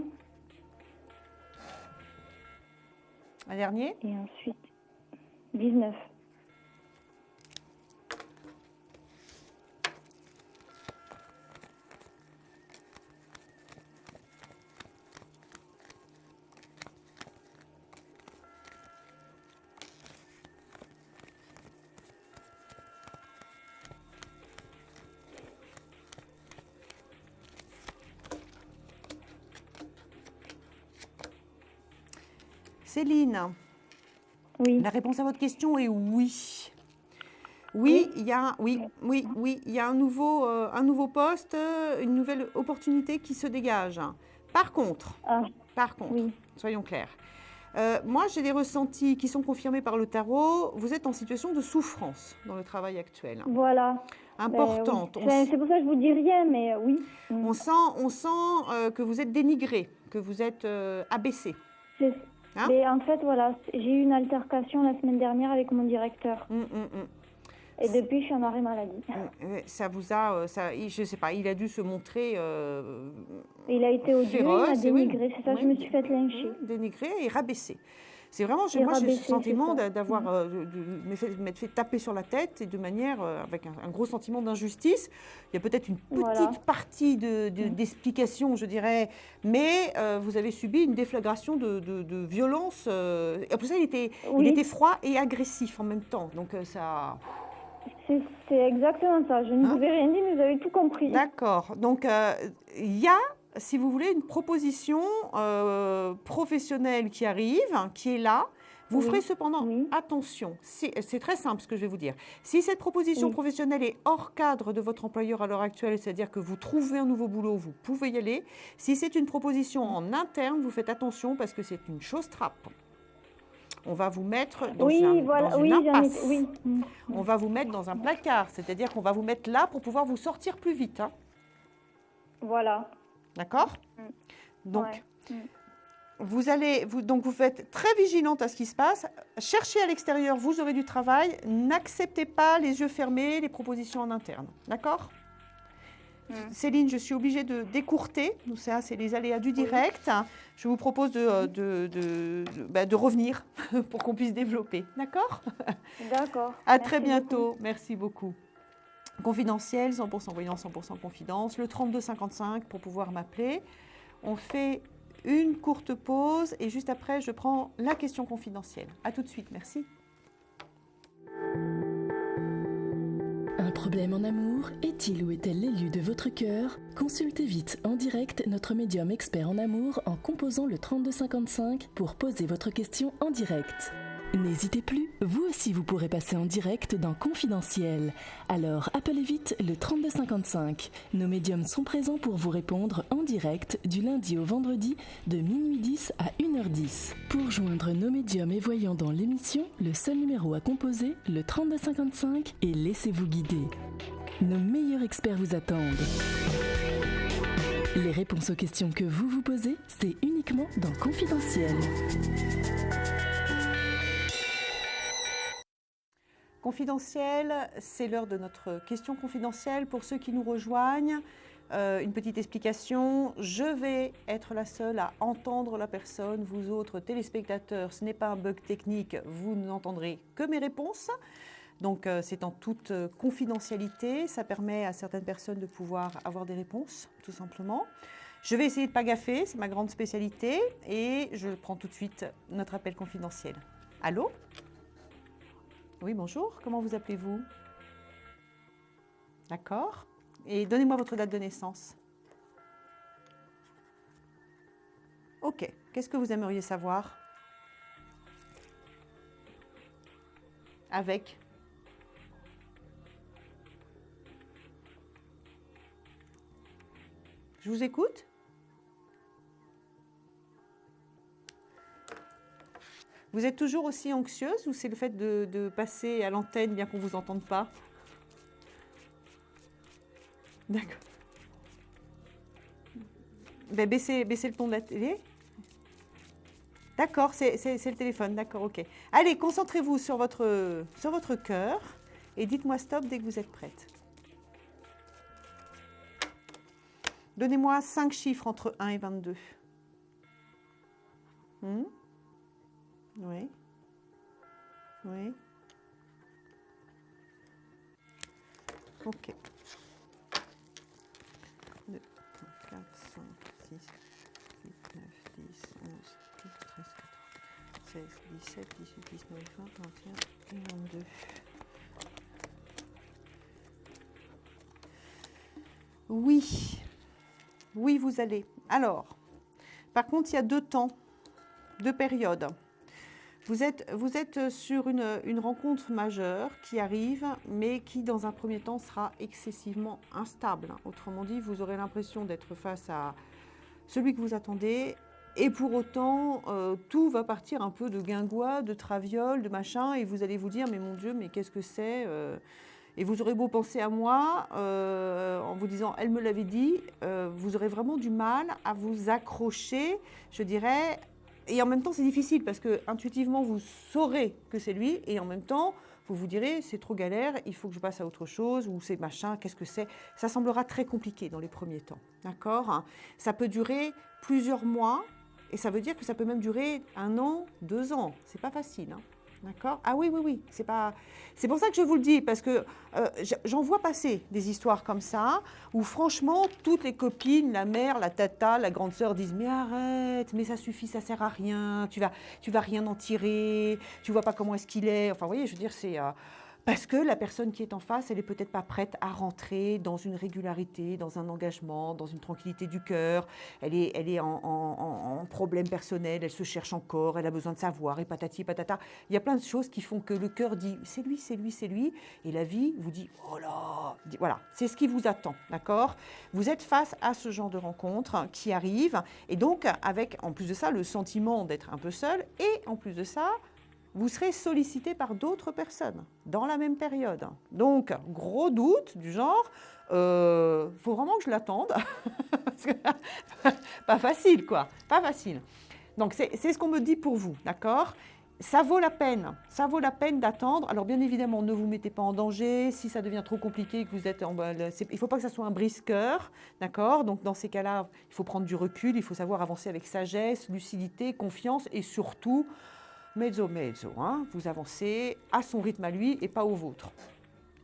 Un dernier. Et ensuite, 19. Céline, oui. La réponse à votre question est oui. Oui, il y a un nouveau poste, une nouvelle opportunité qui se dégage. Par contre, oui. Soyons clairs, moi j'ai des ressentis qui sont confirmés par le tarot. Vous êtes en situation de souffrance dans le travail actuel. Voilà. Importante. Oui. C'est pour ça que je vous dis rien, mais oui. On sent que vous êtes dénigré, que vous êtes abaissé. Mais en fait, voilà, j'ai eu une altercation la semaine dernière avec mon directeur. Et depuis, je suis en arrêt maladie. Ça vous a... je ne sais pas, il a dû se montrer il a été odieux, il m'a dénigré. C'est ça, je me suis fait lyncher. Dénigré et rabaissé. C'est vraiment, moi j'ai ce sentiment d'avoir m'être fait taper sur la tête et de manière, avec un gros sentiment d'injustice. Il y a peut-être une petite partie d'explication, je dirais, mais vous avez subi une déflagration de violence. Et après ça, il était froid et agressif en même temps. Donc ça... C'est exactement ça. Je ne vous ai rien dit, mais vous avez tout compris. D'accord. Donc il y a, si vous voulez, une proposition professionnelle qui arrive, qui est là, Vous ferez cependant attention, c'est très simple ce que je vais vous dire. Si cette proposition professionnelle est hors cadre de votre employeur à l'heure actuelle, c'est-à-dire que vous trouvez un nouveau boulot, vous pouvez y aller. Si c'est une proposition en interne, vous faites attention parce que c'est une chose trappe. On va vous mettre dans une impasse. On va vous mettre dans un placard, c'est-à-dire qu'on va vous mettre là pour pouvoir vous sortir plus vite. Hein. Voilà. D'accord ? Donc, vous faites très vigilante à ce qui se passe. Cherchez à l'extérieur, vous aurez du travail. N'acceptez pas les yeux fermés les propositions en interne. D'accord ? Céline, je suis obligée de décourter. Ça, c'est les aléas du direct. Je vous propose de revenir pour qu'on puisse développer. D'accord ? D'accord. À très bientôt. Merci beaucoup. Confidentiel, 100% voyant, 100% confidence. Le 3255 pour pouvoir m'appeler. On fait une courte pause et juste après, je prends la question confidentielle. À tout de suite. Merci. Un problème en amour, est-il ou est-elle l'élu de votre cœur? Consultez vite en direct notre médium expert en amour en composant le 3255 pour poser votre question en direct. N'hésitez plus, vous aussi vous pourrez passer en direct dans Confidentiel. Alors appelez vite le 3255. Nos médiums sont présents pour vous répondre en direct du lundi au vendredi de minuit 10 à 1h10. Pour joindre nos médiums et voyants dans l'émission, le seul numéro à composer, le 3255 et laissez-vous guider. Nos meilleurs experts vous attendent. Les réponses aux questions que vous vous posez, c'est uniquement dans Confidentiel. Confidentiel, c'est l'heure de notre question confidentielle. Pour ceux qui nous rejoignent, une petite explication. Je vais être la seule à entendre la personne. Vous autres téléspectateurs, ce n'est pas un bug technique, vous n'entendrez que mes réponses. Donc c'est en toute confidentialité. Ça permet à certaines personnes de pouvoir avoir des réponses, tout simplement. Je vais essayer de ne pas gaffer, c'est ma grande spécialité. Et je prends tout de suite notre appel confidentiel. Allô ? Oui, bonjour. Comment vous appelez-vous? D'accord. Et donnez-moi votre date de naissance. Ok. Qu'est-ce que vous aimeriez savoir? Avec? Je vous écoute? Vous êtes toujours aussi anxieuse ou c'est le fait de passer à l'antenne bien qu'on ne vous entende pas? D'accord. Ben, baissez le ton de la télé. D'accord, c'est le téléphone, d'accord, ok. Allez, concentrez-vous sur votre cœur et dites-moi stop dès que vous êtes prête. Donnez-moi 5 chiffres entre 1 et 22. Oui. Oui. Ok. 2, 4, 5, 6, 8, 9, 10, 11, 12, 13, 14, 16, 17, 18, 19, 20, 21 et 22. Oui. Oui, vous allez. Alors, par contre, il y a 2 temps, 2 périodes. Vous êtes sur une rencontre majeure qui arrive, mais qui, dans un premier temps, sera excessivement instable. Autrement dit, vous aurez l'impression d'être face à celui que vous attendez, et pour autant, tout va partir un peu de guingois, de traviole, de machin, et vous allez vous dire, mais mon Dieu, mais qu'est-ce que c'est Et vous aurez beau penser à moi, en vous disant, elle me l'avait dit, vous aurez vraiment du mal à vous accrocher, je dirais. Et en même temps, c'est difficile parce que intuitivement, vous saurez que c'est lui et en même temps, vous vous direz, c'est trop galère, il faut que je passe à autre chose ou c'est machin, qu'est-ce que c'est? Ça semblera très compliqué dans les premiers temps, d'accord? Ça peut durer plusieurs mois et ça veut dire que ça peut même durer 1 an, 2 ans. C'est pas facile, hein. D'accord? Ah oui, oui, oui. C'est pour ça que je vous le dis, parce que j'en vois passer des histoires comme ça, où franchement, toutes les copines, la mère, la tata, la grande sœur disent « Mais arrête, mais ça suffit, ça sert à rien, tu vas rien en tirer, tu vois pas comment est-ce qu'il est. » Enfin, vous voyez, je veux dire, c'est... Parce que la personne qui est en face, elle n'est peut-être pas prête à rentrer dans une régularité, dans un engagement, dans une tranquillité du cœur. Elle est en problème personnel, elle se cherche encore, elle a besoin de savoir, et patati patata. Il y a plein de choses qui font que le cœur dit c'est lui, c'est lui, c'est lui. Et la vie vous dit oh là. Voilà, c'est ce qui vous attend, d'accord? Vous êtes face à ce genre de rencontre qui arrive. Et donc, avec en plus de ça, le sentiment d'être un peu seul. Et en plus de ça, vous serez sollicité par d'autres personnes dans la même période. Donc, gros doute du genre, faut vraiment que je l'attende. Pas facile, quoi. Pas facile. Donc, c'est ce qu'on me dit pour vous, d'accord? Ça vaut la peine d'attendre. Alors, bien évidemment, ne vous mettez pas en danger. Si ça devient trop compliqué, que vous êtes il ne faut pas que ça soit un brise-cœur, d'accord? Donc, dans ces cas-là, il faut prendre du recul, il faut savoir avancer avec sagesse, lucidité, confiance et surtout, mezzo, hein, vous avancez à son rythme à lui et pas au vôtre.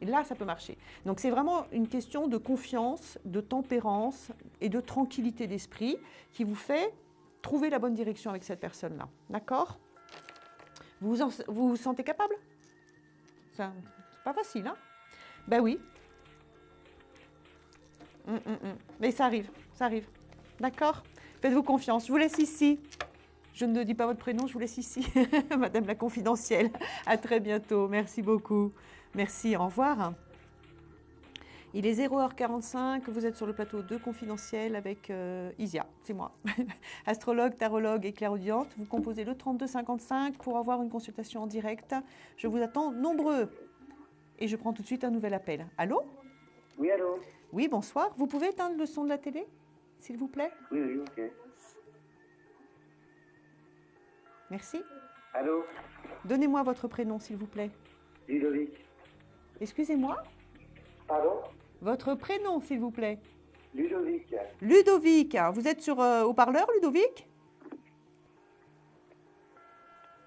Et là, ça peut marcher. Donc, c'est vraiment une question de confiance, de tempérance et de tranquillité d'esprit qui vous fait trouver la bonne direction avec cette personne-là. D'accord? Vous vous sentez capable? C'est pas facile, hein? Ben oui. Mais ça arrive. D'accord? Faites-vous confiance. Je vous laisse ici. Je ne dis pas votre prénom, je vous laisse ici. Madame la confidentielle. À très bientôt. Merci beaucoup. Merci, au revoir. Il est 0h45, vous êtes sur le plateau de Confidentiel avec Isia, c'est moi. Astrologue, tarologue et clairaudiente. Vous composez le 3255 pour avoir une consultation en direct. Je vous attends nombreux. Et je prends tout de suite un nouvel appel. Allô? Oui, allô? Oui, bonsoir. Vous pouvez éteindre le son de la télé, s'il vous plaît? Oui, ok. Merci. Allô? Donnez-moi votre prénom, s'il vous plaît. Ludovic. Excusez-moi? Pardon? Votre prénom, s'il vous plaît. Ludovic. Ludovic. Vous êtes sur haut-parleur, Ludovic?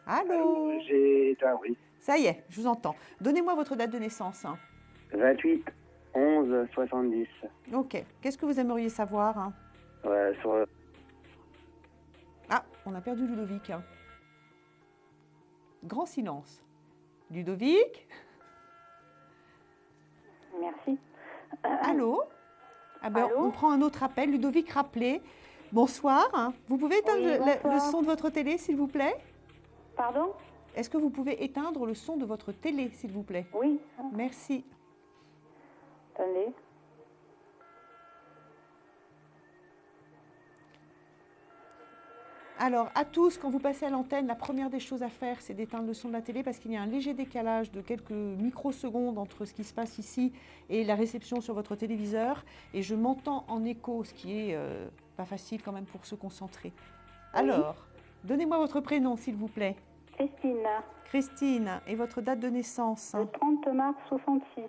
Allô? J'ai éteint, oui. Ça y est, je vous entends. Donnez-moi votre date de naissance. 28 11 70. Ok. Qu'est-ce que vous aimeriez savoir? Sur... Ah, on a perdu Ludovic. Grand silence. Ludovic? Merci. Allô? Ah ben, Allô? on prend un autre appel. Ludovic, rappelez. Bonsoir. Vous pouvez éteindre le son de votre télé, s'il vous plaît? Pardon? Est-ce que vous pouvez éteindre le son de votre télé, s'il vous plaît? Oui. Merci. Attendez. Alors, à tous, quand vous passez à l'antenne, la première des choses à faire, c'est d'éteindre le son de la télé parce qu'il y a un léger décalage de quelques microsecondes entre ce qui se passe ici et la réception sur votre téléviseur. Et je m'entends en écho, ce qui est pas facile quand même pour se concentrer. Alors, donnez-moi votre prénom, s'il vous plaît. Christine. Christine, et votre date de naissance? Le 30 mars 66.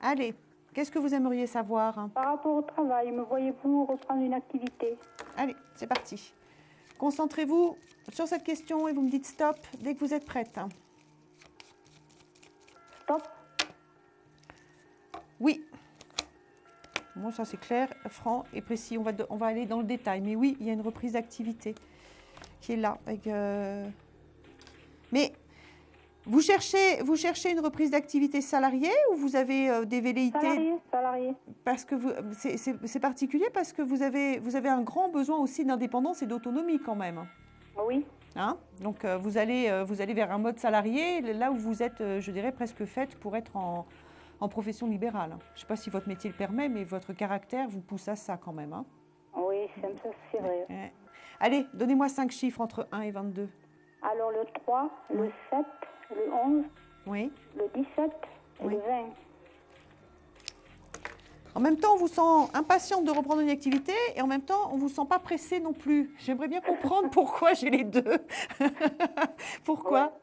Allez, qu'est-ce que vous aimeriez savoir? Par rapport au travail, me voyez-vous reprendre une activité? Allez, c'est parti. Concentrez-vous sur cette question et vous me dites stop dès que vous êtes prête. Stop. Oui. Bon, ça c'est clair, franc et précis. On va aller dans le détail. Mais oui, il y a une reprise d'activité qui est là. Avec, Mais vous cherchez une reprise d'activité salariée ou vous avez des velléités? Salarié. Parce que c'est particulier parce que vous avez un grand besoin aussi d'indépendance et d'autonomie quand même. Oui. Hein? Donc vous allez vers un mode salarié, là où vous êtes, je dirais, presque faite pour être en profession libérale. Je ne sais pas si votre métier le permet, mais votre caractère vous pousse à ça quand même. Hein? Oui, c'est vrai. Ouais. Allez, donnez-moi 5 chiffres entre 1 et 22. Alors le 3, le 7, le 11, oui. Le 17 et le 20. En même temps, on vous sent impatiente de reprendre une activité et en même temps, on ne vous sent pas pressé non plus. J'aimerais bien comprendre pourquoi j'ai les deux. Pourquoi?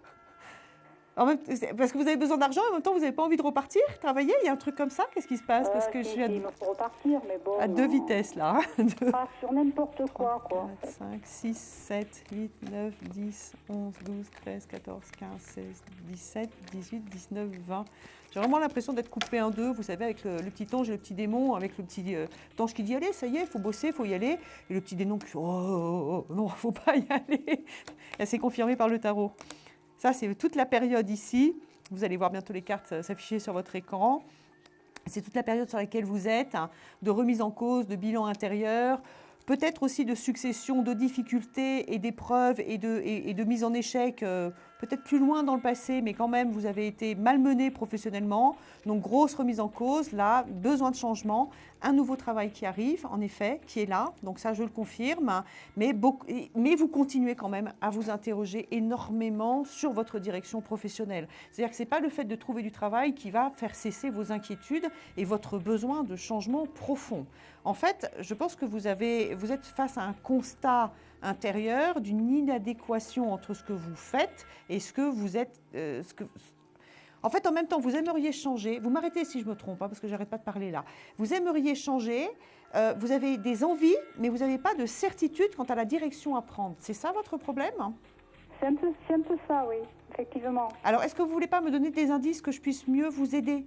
Parce que vous avez besoin d'argent et en même temps, vous n'avez pas envie de repartir, travailler? Il y a un truc comme ça? Qu'est-ce qui se passe? Parce que je suis il faut repartir, mais bon... à deux vitesses, là. Pas sur n'importe quoi, 4, 5, 6, 7, 8, 9, 10, 11, 12, 13, 14, 15, 16, 17, 18, 19, 20... J'ai vraiment l'impression d'être coupé en deux, vous savez, avec le petit ange et le petit démon, avec le petit ange qui dit « Allez, ça y est, il faut bosser, il faut y aller ». Et le petit démon qui fait « Oh, non, il ne faut pas y aller ». C'est confirmé par le tarot. Ça, c'est toute la période ici. Vous allez voir bientôt les cartes s'afficher sur votre écran. C'est toute la période sur laquelle vous êtes, hein, de remise en cause, de bilan intérieur, peut-être aussi de succession de difficultés et d'épreuves et de mise en échec, peut-être plus loin dans le passé, mais quand même, vous avez été malmené professionnellement. Donc, grosse remise en cause, là, besoin de changement, un nouveau travail qui arrive, en effet, qui est là. Donc, ça, je le confirme. Mais vous continuez quand même à vous interroger énormément sur votre direction professionnelle. C'est-à-dire que ce n'est pas le fait de trouver du travail qui va faire cesser vos inquiétudes et votre besoin de changement profond. En fait, je pense que vous êtes face à un constat intérieur d'une inadéquation entre ce que vous faites et ce que vous êtes. En fait, en même temps, vous aimeriez changer. Vous m'arrêtez si je me trompe, hein, parce que je n'arrête pas de parler là. Vous aimeriez changer, vous avez des envies, mais vous n'avez pas de certitude quant à la direction à prendre. C'est ça votre problème ? C'est un peu ça, oui, effectivement. Alors, est-ce que vous ne voulez pas me donner des indices que je puisse mieux vous aider ?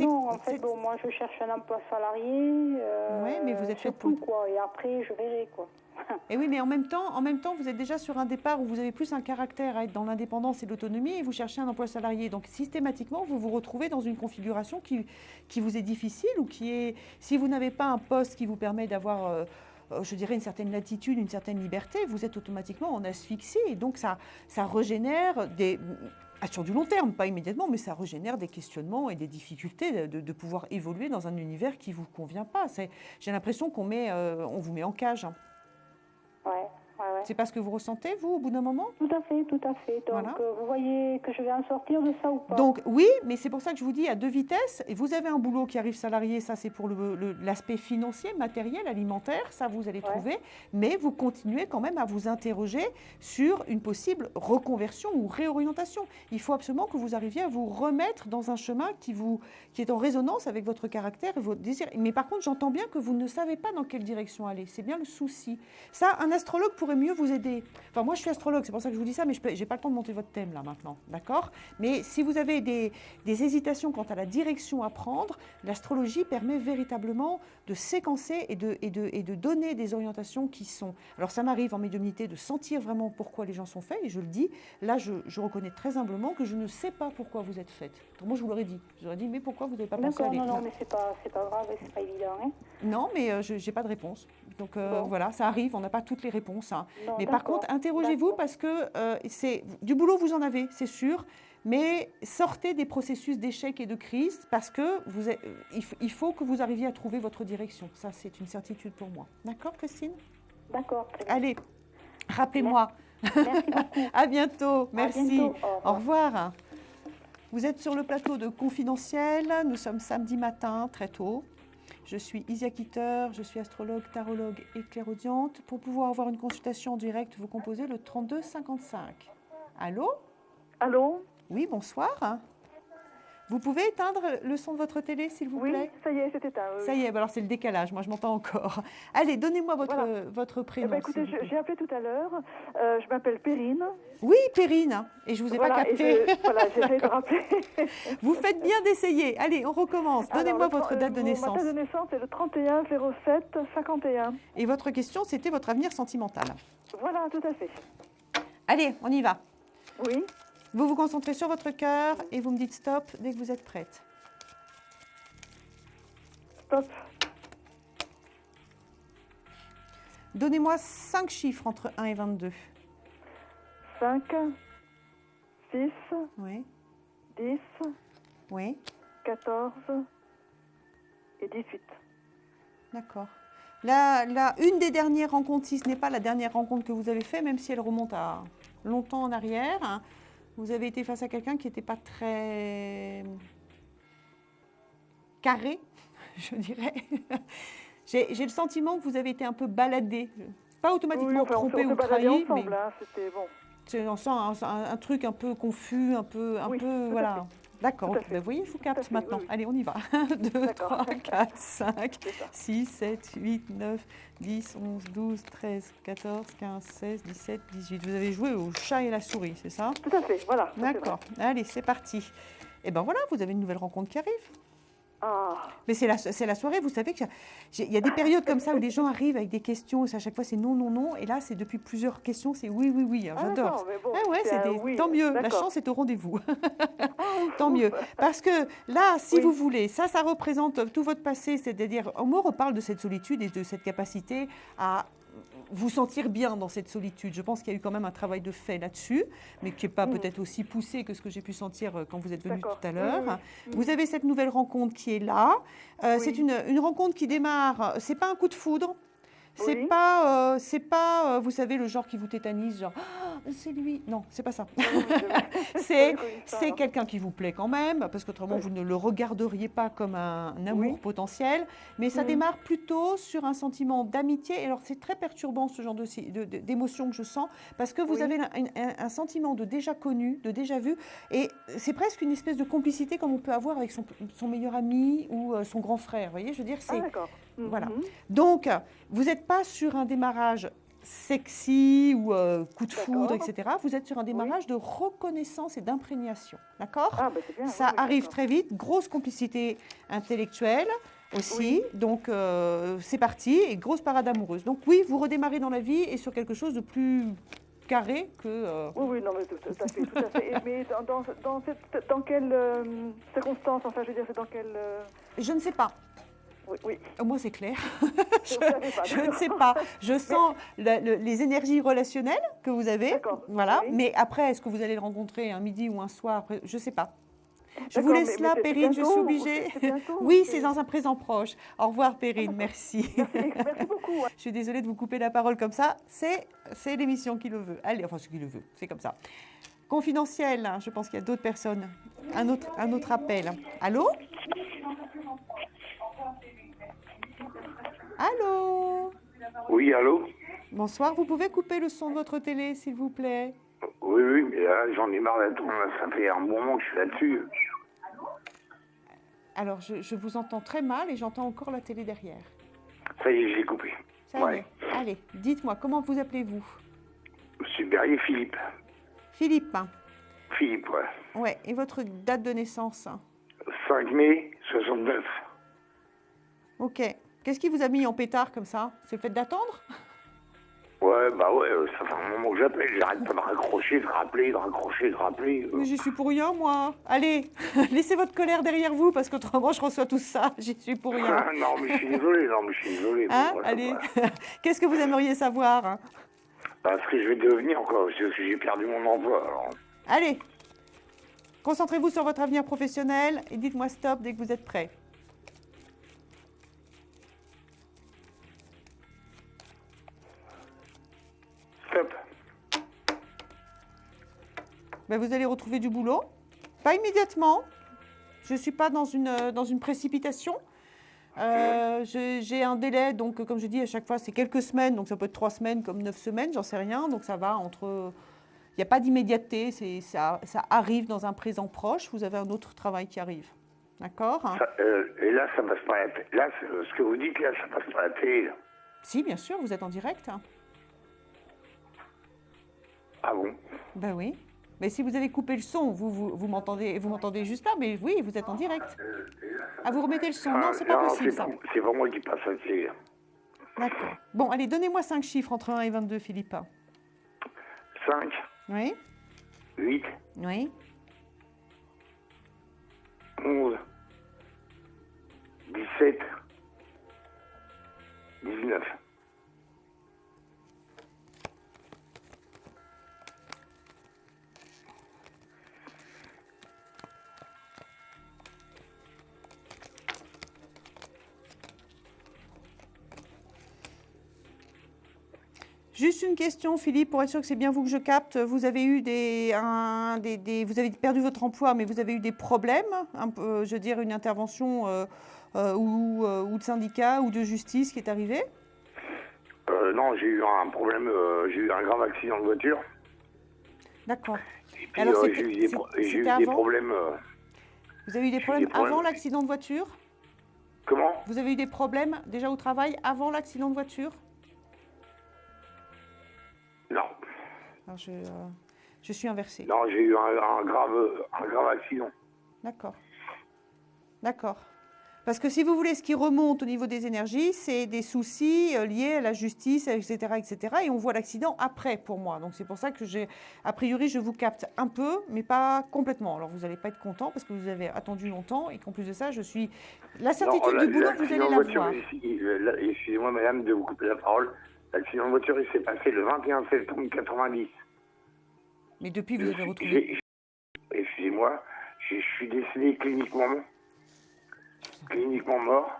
Non, en fait, bon, moi je cherche un emploi salarié. Oui, mais vous êtes fait tout, quoi. Et après, je verrai, quoi. Et oui, mais en même temps, vous êtes déjà sur un départ où vous avez plus un caractère à être dans l'indépendance et l'autonomie et vous cherchez un emploi salarié. Donc, systématiquement, vous vous retrouvez dans une configuration qui vous est difficile ou qui est... Si vous n'avez pas un poste qui vous permet d'avoir... je dirais une certaine latitude, une certaine liberté, vous êtes automatiquement en asphyxie. Et donc, ça régénère des... sur du long terme, pas immédiatement, mais ça régénère des questionnements et des difficultés de pouvoir évoluer dans un univers qui ne vous convient pas. J'ai l'impression qu'on vous met en cage. Ouais. C'est pas ce que vous ressentez, vous, au bout d'un moment ? Tout à fait. Donc, voilà. Vous voyez que je vais en sortir de ça ou pas ? Donc, oui, mais c'est pour ça que je vous dis à deux vitesses. Et vous avez un boulot qui arrive salarié, ça c'est pour l'aspect financier, matériel, alimentaire, ça vous allez trouver. Mais vous continuez quand même à vous interroger sur une possible reconversion ou réorientation. Il faut absolument que vous arriviez à vous remettre dans un chemin qui est en résonance avec votre caractère et votre désir. Mais par contre, j'entends bien que vous ne savez pas dans quelle direction aller. C'est bien le souci. Ça, un astrologue pourrait mieux vous aider. Enfin, moi, je suis astrologue, c'est pour ça que je vous dis ça, mais je n'ai pas le temps de monter votre thème là maintenant, d'accord ? Mais si vous avez des hésitations quant à la direction à prendre, l'astrologie permet véritablement de séquencer et de donner des orientations qui sont... Alors, ça m'arrive en médiumnité de sentir vraiment pourquoi les gens sont faits, et je le dis, là, je reconnais très humblement que je ne sais pas pourquoi vous êtes faite. Moi, je vous l'aurais dit. Je vous aurais dit, mais pourquoi vous n'avez pas pensé à aller... Non, mais c'est pas grave, c'est pas évident. Hein. Non, mais je n'ai pas de réponse. Donc, voilà, ça arrive, on n'a pas toutes les réponses. Hein. Non, mais par contre, interrogez-vous parce que du boulot, vous en avez, c'est sûr. Mais sortez des processus d'échec et de crise parce que il faut que vous arriviez à trouver votre direction. Ça, c'est une certitude pour moi. D'accord, Christine ? D'accord. Allez, rappelez-moi. Merci beaucoup. À bientôt. Merci. À bientôt. Au revoir. Vous êtes sur le plateau de Confidentiel. Nous sommes samedi matin, très tôt. Je suis Isia Kitter, je suis astrologue, tarologue et clairaudiente. Pour pouvoir avoir une consultation en direct, vous composez le 32 55. Allô ? Allô ? Oui, bonsoir. Vous pouvez éteindre le son de votre télé, s'il vous plaît ? Oui, ça y est, c'est éteint. Ça y est, alors c'est le décalage, moi je m'entends encore. Allez, donnez-moi votre prénom. Écoutez, j'ai appelé tout à l'heure, je m'appelle Perrine. Oui, Perrine, et je ne vous ai pas capté. J'essaie de rappeler. Vous faites bien d'essayer. Allez, on recommence. Donnez-moi votre date de naissance. Ma date de naissance est le 31 07 51. Et votre question, c'était votre avenir sentimental. Voilà, tout à fait. Allez, on y va. Oui. Vous vous concentrez sur votre cœur et vous me dites stop dès que vous êtes prête. Stop. Donnez-moi 5 chiffres entre 1 et 22. 5, 6, oui. 10, oui. 14 et 18. D'accord. Là, une des dernières rencontres, si ce n'est pas la dernière rencontre que vous avez faite, même si elle remonte à longtemps en arrière, hein, vous avez été face à quelqu'un qui n'était pas très carré, je dirais. J'ai le sentiment que vous avez été un peu baladé, pas automatiquement trompé ou trahi, ensemble, mais hein, c'était bon. On sent un truc un peu confus, un peu voilà. D'accord, vous voyez, je vous capte maintenant. Oui. Allez, on y va. 1, 2, 3, 4, 5, 6, 7, 8, 9, 10, 11, 12, 13, 14, 15, 16, 17, 18. Vous avez joué au chat et la souris, c'est ça ? Tout à fait, voilà. D'accord. Allez, c'est parti. Et bien voilà, vous avez une nouvelle rencontre qui arrive. Mais c'est la soirée, vous savez qu'il y a des périodes comme ça où les gens arrivent avec des questions, et à chaque fois c'est non, non, non, et là c'est depuis plusieurs questions, c'est oui, oui, oui, j'adore. Bon, oui, tant mieux, la chance est au rendez-vous. Tant mieux. Parce que là, si vous voulez, ça représente tout votre passé, c'est-à-dire, on me reparle de cette solitude et de cette capacité à vous sentir bien dans cette solitude. Je pense qu'il y a eu quand même un travail de fait là-dessus, mais qui n'est pas peut-être aussi poussé que ce que j'ai pu sentir quand vous êtes venu tout à l'heure. Vous avez cette nouvelle rencontre qui est là. C'est une rencontre qui démarre, c'est pas un coup de foudre. C'est pas, vous savez, le genre qui vous tétanise, genre c'est lui. Non, c'est pas ça. C'est quelqu'un qui vous plaît quand même, parce qu'autrement vous ne le regarderiez pas comme un amour potentiel. Mais ça démarre plutôt sur un sentiment d'amitié. Et alors c'est très perturbant ce genre d'émotion que je sens, parce que vous avez un sentiment de déjà connu, de déjà vu, et c'est presque une espèce de complicité comme on peut avoir avec son meilleur ami ou son grand frère. Vous voyez, je veux dire, c'est voilà. Donc vous n'êtes pas sur un démarrage sexy ou coup de foudre, etc. Vous êtes sur un démarrage de reconnaissance et d'imprégnation. D'accord ? C'est bien, ça arrive très vite. Grosse complicité intellectuelle aussi. Donc, c'est parti. Et grosse parade amoureuse. Donc, oui, vous redémarrez dans la vie et sur quelque chose de plus carré que... Oui, non, mais tout à fait. Mais dans quelles circonstances, enfin, je veux dire, c'est dans quelle... Je ne sais pas. Oui. Moi, c'est clair. je ne sais pas. Je sens les énergies relationnelles que vous avez. Voilà. Mais après, est-ce que vous allez le rencontrer un midi ou un soir ? Je ne sais pas. Je vous laisse là, Perrine. Je suis obligée. Oui, c'est dans un présent proche. Au revoir, Perrine. Merci. Merci beaucoup. Je suis désolée de vous couper la parole comme ça. C'est l'émission qui le veut. Allez, enfin, ce qui le veut. C'est comme ça. Confidentiel. Je pense qu'il y a d'autres personnes. Un autre appel. Allô ? Allô ? Oui, allô ? Bonsoir, vous pouvez couper le son de votre télé, s'il vous plaît ? Oui, mais là, j'en ai marre d'attendre, ça fait un bon moment que je suis là-dessus. Alors, je vous entends très mal et j'entends encore la télé derrière. Ça y est, j'ai coupé. Ça y est. Allez, dites-moi, comment vous appelez-vous ? Monsieur Berrier, Philippe. Philippe. Philippe, ouais. Ouais, et votre date de naissance ? 5 mai 69. Ok. Qu'est-ce qui vous a mis en pétard comme ça ? C'est le fait d'attendre ? Ouais, ça fait un moment que j'appelle, j'arrête pas de raccrocher, de rappeler, de raccrocher, de rappeler. Mais j'y suis pour rien, moi. Allez, laissez votre colère derrière vous, parce qu'autrement, je reçois tout ça. J'y suis pour rien. Non, mais je suis désolé, Hein ? Voilà, allez, qu'est-ce que vous aimeriez savoir ? Ce que je vais devenir, quoi, parce que j'ai perdu mon emploi, alors. Allez, concentrez-vous sur votre avenir professionnel et dites-moi stop dès que vous êtes prêt. Stop. Vous allez retrouver du boulot. Pas immédiatement. Je ne suis pas dans une précipitation. J'ai un délai, donc comme je dis, à chaque fois, c'est quelques semaines. Donc ça peut être 3 semaines comme 9 semaines, j'en sais rien. Donc ça va entre... Il n'y a pas d'immédiateté, ça arrive dans un présent proche. Vous avez un autre travail qui arrive. D'accord ? Et là, ça passe pas à la télé. Là, ce que vous dites, là, ça passe pas à la télé. Si, bien sûr, vous êtes en direct. Ah bon ? Ben oui. Mais si vous avez coupé le son, vous m'entendez juste là, mais oui, vous êtes en direct. Vous remettez le son. Non, c'est pas possible, ça. C'est pas moi qui passe à la télé. D'accord. Bon, allez, donnez-moi 5 chiffres entre 1 et 22, Philippe. 5. Oui. 8. Oui. 11. 17. 19. Juste une question, Philippe, pour être sûr que c'est bien vous que je capte. Vous avez eu vous avez perdu votre emploi, mais vous avez eu des problèmes, je veux dire une intervention ou de syndicat ou de justice qui est arrivée ? Non, j'ai eu un problème, j'ai eu un grave accident de voiture. D'accord. Et puis j'ai eu des problèmes. Vous avez eu des problèmes avant l'accident de voiture ? Comment ? Vous avez eu des problèmes déjà au travail avant l'accident de voiture ? Non. Alors je suis inversée. Non, j'ai eu un grave accident. D'accord. D'accord. Parce que si vous voulez, ce qui remonte au niveau des énergies, c'est des soucis liés à la justice, etc., etc. Et on voit l'accident après, pour moi. Donc c'est pour ça que a priori, je vous capte un peu, mais pas complètement. Alors vous n'allez pas être content parce que vous avez attendu longtemps et qu'en plus de ça, la certitude du boulot, vous allez la voir. Excusez-moi, madame, de vous couper la parole. L'accident de voiture, il s'est passé le 21 septembre 90. Mais depuis, vous avez retrouvé... Excusez-moi, je suis décédé cliniquement mort.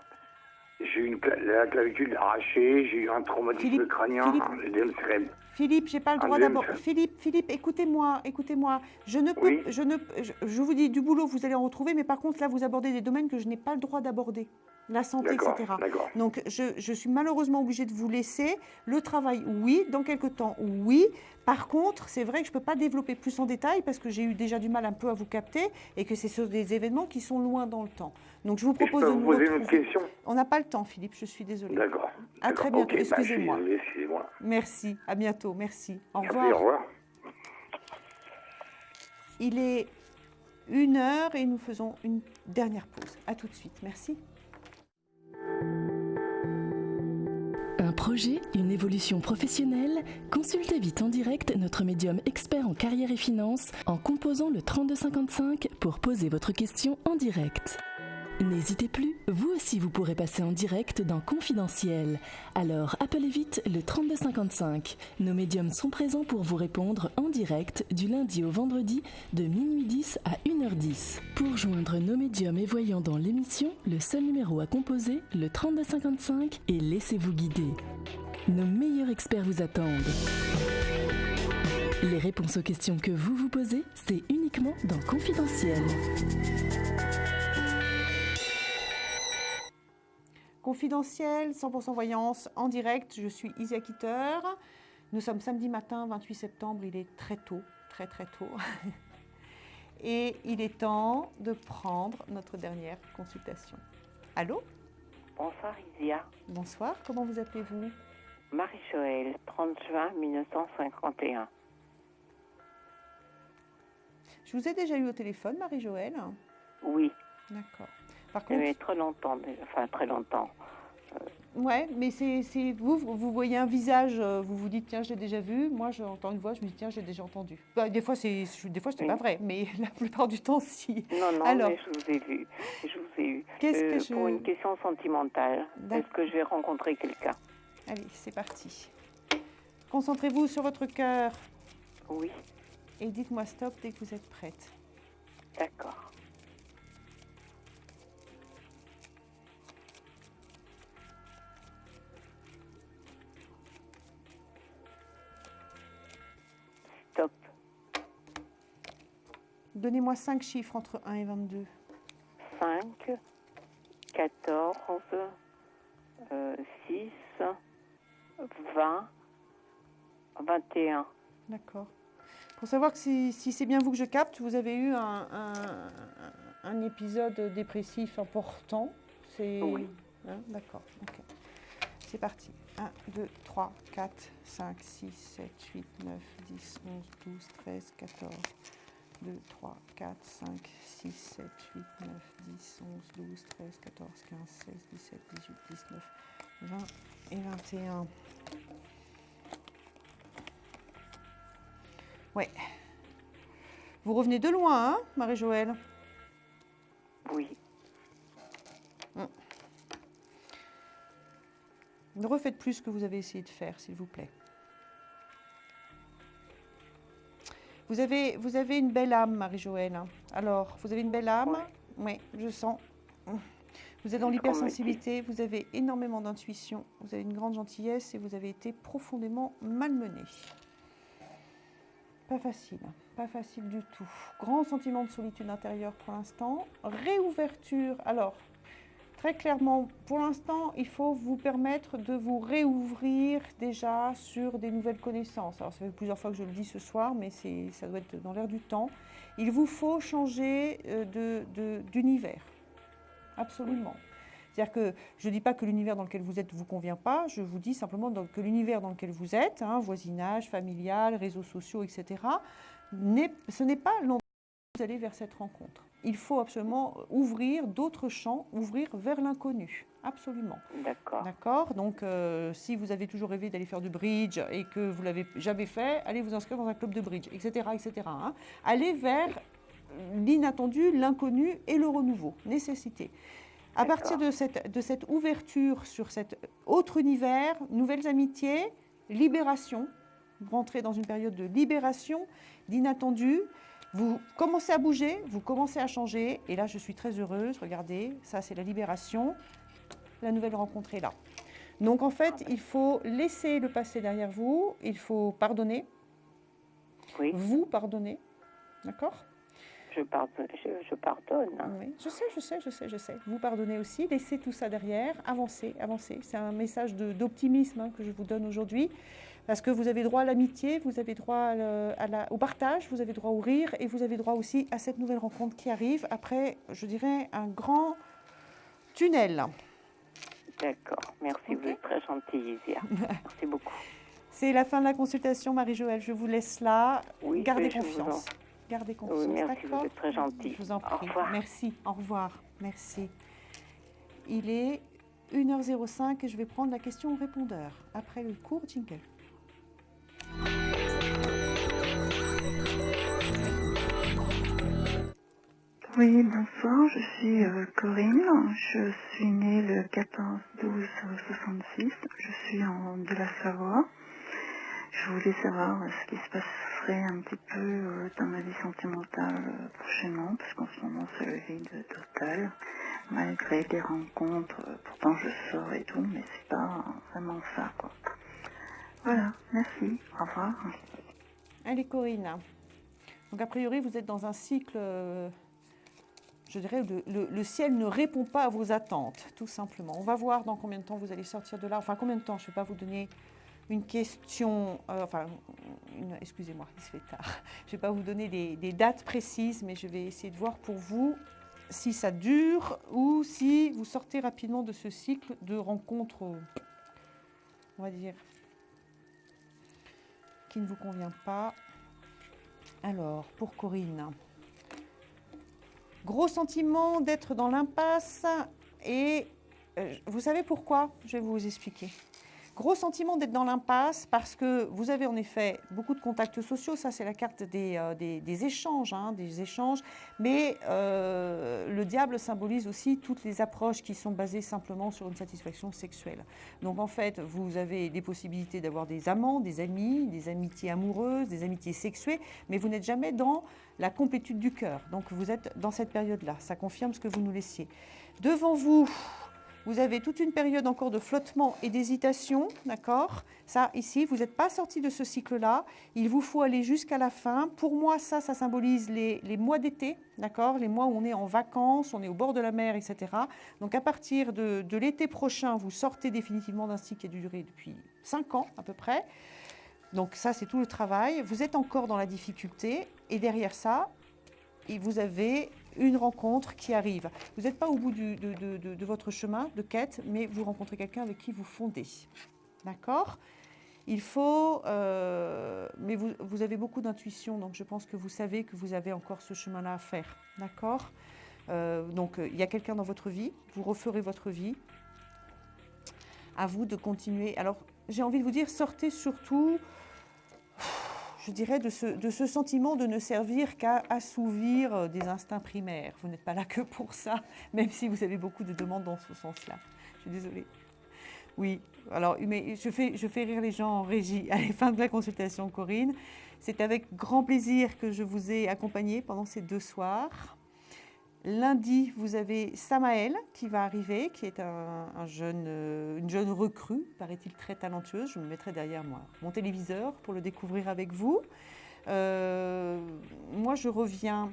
J'ai eu la clavicule arrachée, j'ai eu un traumatisme crânien, un édème cérébral. Philippe, j'ai pas le droit d'aborder. Philippe, écoutez-moi. Je vous dis, du boulot, vous allez en retrouver, mais par contre, là, vous abordez des domaines que je n'ai pas le droit d'aborder. La santé, etc. Donc, je suis malheureusement obligée de vous laisser. Le travail, oui. Dans quelques temps, oui. Par contre, c'est vrai que je ne peux pas développer plus en détail parce que j'ai eu déjà du mal un peu à vous capter et que c'est sur des événements qui sont loin dans le temps. Donc, je vous propose de nous poser une question. On n'a pas le temps, Philippe, je suis désolée. D'accord. À très bientôt, excusez-moi. Excusez-moi. Merci, à bientôt, merci. Au revoir. Merci, au revoir. Il est 1h et nous faisons une dernière pause. À tout de suite, merci. Un projet, une évolution professionnelle? Consultez vite en direct notre médium expert en carrière et finances en composant le 3255 pour poser votre question en direct. N'hésitez plus, vous aussi vous pourrez passer en direct dans Confidentiel. Alors appelez vite le 3255. Nos médiums sont présents pour vous répondre en direct du lundi au vendredi de minuit 10 à 1h10. Pour joindre nos médiums et voyants dans l'émission, le seul numéro à composer, le 3255, et laissez-vous guider. Nos meilleurs experts vous attendent. Les réponses aux questions que vous vous posez, c'est uniquement dans Confidentiel. Confidentiel, 100% voyance, en direct, je suis Isia Kitter. Nous sommes samedi matin, 28 septembre, il est très tôt, très tôt. Et il est temps de prendre notre dernière consultation. Allô? Bonsoir Isia. Bonsoir, comment vous appelez-vous? Marie-Joëlle, 30 juin 1951. Je vous ai déjà eu au téléphone, Marie-Joëlle? Oui. D'accord. Par contre, mais très longtemps, enfin très longtemps. Ouais, mais c'est vous voyez un visage, vous vous dites tiens, je l'ai déjà vu. Moi, j'entends une voix, je me dis tiens, j'ai déjà entendu. Bah, des fois, c'est pas vrai, mais la plupart du temps, si. Non, alors, mais je vous ai vu. Pour une question sentimentale, est-ce que je vais rencontrer quelqu'un? Allez, c'est parti. Concentrez-vous sur votre cœur. Oui. Et dites-moi stop dès que vous êtes prête. D'accord. Stop. Donnez-moi 5 chiffres entre 1 et 22. 5, 14, 6, 20, 21. D'accord. Pour savoir que si c'est bien vous que je capte, vous avez eu un épisode dépressif important. Oui. Hein, d'accord. Ok. C'est parti. 1, 2, 3, 4, 5, 6, 7, 8, 9, 10, 11, 12, 13, 14. 2, 3, 4, 5, 6, 7, 8, 9, 10, 11, 12, 13, 14, 15, 16, 17, 18, 19, 20 et 21. Ouais. Vous revenez de loin, hein, Marie-Joëlle? Oui. Ne refaites plus ce que vous avez essayé de faire, s'il vous plaît. Vous avez une belle âme, Marie-Joëlle. Alors, vous avez une belle âme? Oui, je sens. Vous êtes dans l'hypersensibilité, vous avez énormément d'intuition, vous avez une grande gentillesse et vous avez été profondément malmené. Pas facile du tout. Grand sentiment de solitude intérieure pour l'instant. Réouverture. Alors, très clairement, pour l'instant, il faut vous permettre de vous réouvrir déjà sur des nouvelles connaissances. Alors, ça fait plusieurs fois que je le dis ce soir, mais ça doit être dans l'air du temps. Il vous faut changer d'univers. Absolument. C'est-à-dire que je ne dis pas que l'univers dans lequel vous êtes ne vous convient pas, je vous dis simplement que l'univers dans lequel vous êtes, hein, voisinage, familial, réseaux sociaux, etc., ce n'est pas l'endroit où vous allez vers cette rencontre. il faut absolument ouvrir d'autres champs, ouvrir vers l'inconnu. Absolument. D'accord. D'accord. Donc, si vous avez toujours rêvé d'aller faire du bridge et que vous ne l'avez jamais fait, allez vous inscrire dans un club de bridge, etc. etc. Hein. Allez vers l'inattendu, l'inconnu et le renouveau. Nécessité. À partir de cette ouverture sur cet autre univers, nouvelles amitiés, libération, vous rentrez dans une période de libération, d'inattendu, vous commencez à bouger, vous commencez à changer, et là je suis très heureuse, regardez, ça c'est la libération, la nouvelle rencontre est là. Donc en fait, il faut laisser le passé derrière vous, il faut pardonner, vous pardonner, d'accord ? Je pardonne. Oui, je sais. Vous pardonnez aussi, laissez tout ça derrière, avancez. C'est un message d'optimisme que je vous donne aujourd'hui, parce que vous avez droit à l'amitié, vous avez droit au partage, vous avez droit au rire, et vous avez droit aussi à cette nouvelle rencontre qui arrive après, je dirais, un grand tunnel. D'accord, merci, vous êtes très gentille, Isia. Merci beaucoup. C'est la fin de la consultation, Marie-Joëlle, je vous laisse là. Oui, gardez confiance. Gardez confiance, oui, merci, d'accord ? Vous êtes très gentille. Je vous en prie. Au revoir. Merci, au revoir. Merci. Il est 1h05 et je vais prendre la question au répondeur après le court jingle. Oui, bonsoir, je suis Corinne, je suis née le 14-12-66, je suis de la Savoie. Je voulais savoir ce qui se passerait un petit peu dans ma vie sentimentale prochainement, parce qu'en ce moment c'est le vide total, malgré des rencontres, pourtant je sors et tout, mais c'est pas vraiment ça, quoi. Voilà, merci, au revoir. Allez Corinne, donc a priori vous êtes dans un cycle... je dirais, le ciel ne répond pas à vos attentes, tout simplement. On va voir dans combien de temps vous allez sortir de là. Enfin, combien de temps, je ne vais pas vous donner une question... excusez-moi, il se fait tard. Je ne vais pas vous donner des dates précises, mais je vais essayer de voir pour vous si ça dure ou si vous sortez rapidement de ce cycle de rencontres, on va dire, qui ne vous convient pas. Alors, pour Corinne... Gros sentiment d'être dans l'impasse et vous savez pourquoi ? Je vais vous expliquer. Gros sentiment d'être dans l'impasse parce que vous avez en effet beaucoup de contacts sociaux, ça c'est la carte des échanges, mais le diable symbolise aussi toutes les approches qui sont basées simplement sur une satisfaction sexuelle. Donc en fait, vous avez des possibilités d'avoir des amants, des amis, des amitiés amoureuses, des amitiés sexuées, mais vous n'êtes jamais dans la complétude du cœur. Donc vous êtes dans cette période-là, ça confirme ce que vous nous laissiez. Devant vous, vous avez toute une période encore de flottement et d'hésitation, d'accord ? Ça, ici, vous n'êtes pas sorti de ce cycle-là. Il vous faut aller jusqu'à la fin. Pour moi, ça symbolise les mois d'été, d'accord ? Les mois où on est en vacances, on est au bord de la mer, etc. Donc, à partir de l'été prochain, vous sortez définitivement d'un cycle qui a duré depuis 5 ans, à peu près. Donc, ça, c'est tout le travail. Vous êtes encore dans la difficulté. Et derrière ça, vous avez une rencontre qui arrive. Vous n'êtes pas au bout de votre chemin de quête, mais vous rencontrez quelqu'un avec qui vous fondez. D'accord ? Il faut... mais vous avez beaucoup d'intuition, donc je pense que vous savez que vous avez encore ce chemin-là à faire. D'accord ? Donc, il y a quelqu'un dans votre vie, vous referez votre vie. À vous de continuer. Alors, j'ai envie de vous dire, sortez surtout... je dirais, de ce sentiment de ne servir qu'à assouvir des instincts primaires. Vous n'êtes pas là que pour ça, même si vous avez beaucoup de demandes dans ce sens-là. Je suis désolée. Oui, alors, mais je fais rire les gens en régie à la fin de la consultation, Corinne. C'est avec grand plaisir que je vous ai accompagné pendant ces 2 soirs. Lundi, vous avez Samaël qui va arriver, qui est une jeune recrue, paraît-il très talentueuse. Je me mettrai derrière mon téléviseur pour le découvrir avec vous. Moi, je reviens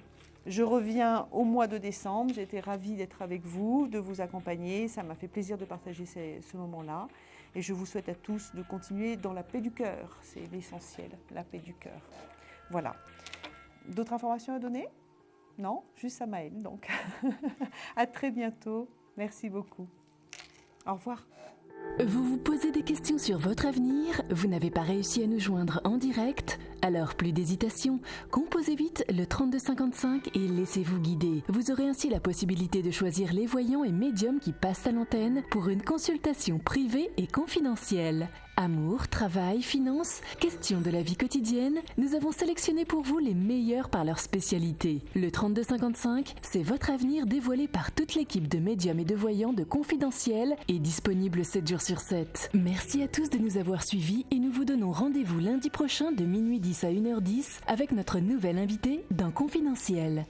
au mois de décembre. J'ai été ravie d'être avec vous, de vous accompagner. Ça m'a fait plaisir de partager ce moment-là. Et je vous souhaite à tous de continuer dans la paix du cœur. C'est l'essentiel, la paix du cœur. Voilà. D'autres informations à donner ? Non, juste Samaël, donc. À très bientôt. Merci beaucoup. Au revoir. Vous vous posez des questions sur votre avenir? Vous n'avez pas réussi à nous joindre en direct? Alors plus d'hésitation, composez vite le 3255 et laissez-vous guider. Vous aurez ainsi la possibilité de choisir les voyants et médiums qui passent à l'antenne pour une consultation privée et confidentielle. Amour, travail, finances, questions de la vie quotidienne, nous avons sélectionné pour vous les meilleurs par leur spécialité. Le 3255, c'est votre avenir dévoilé par toute l'équipe de médiums et de voyants de Confidentiel et disponible 7 jours sur 7. Merci à tous de nous avoir suivis et nous vous donnons rendez-vous lundi prochain de minuit 10 à 1h10 avec notre nouvel invité dans Confidentiel.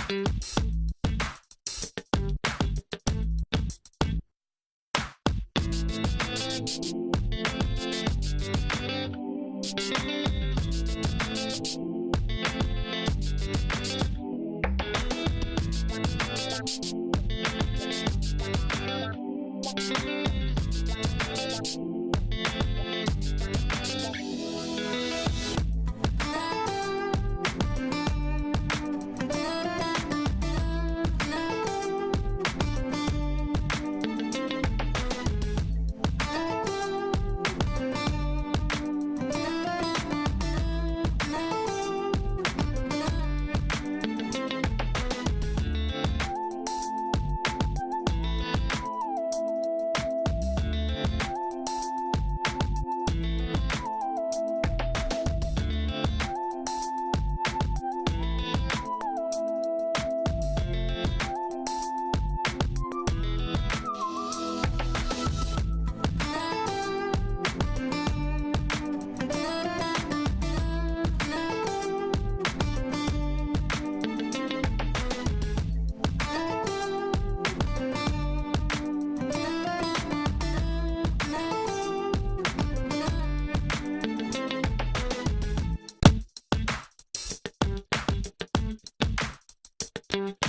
Thank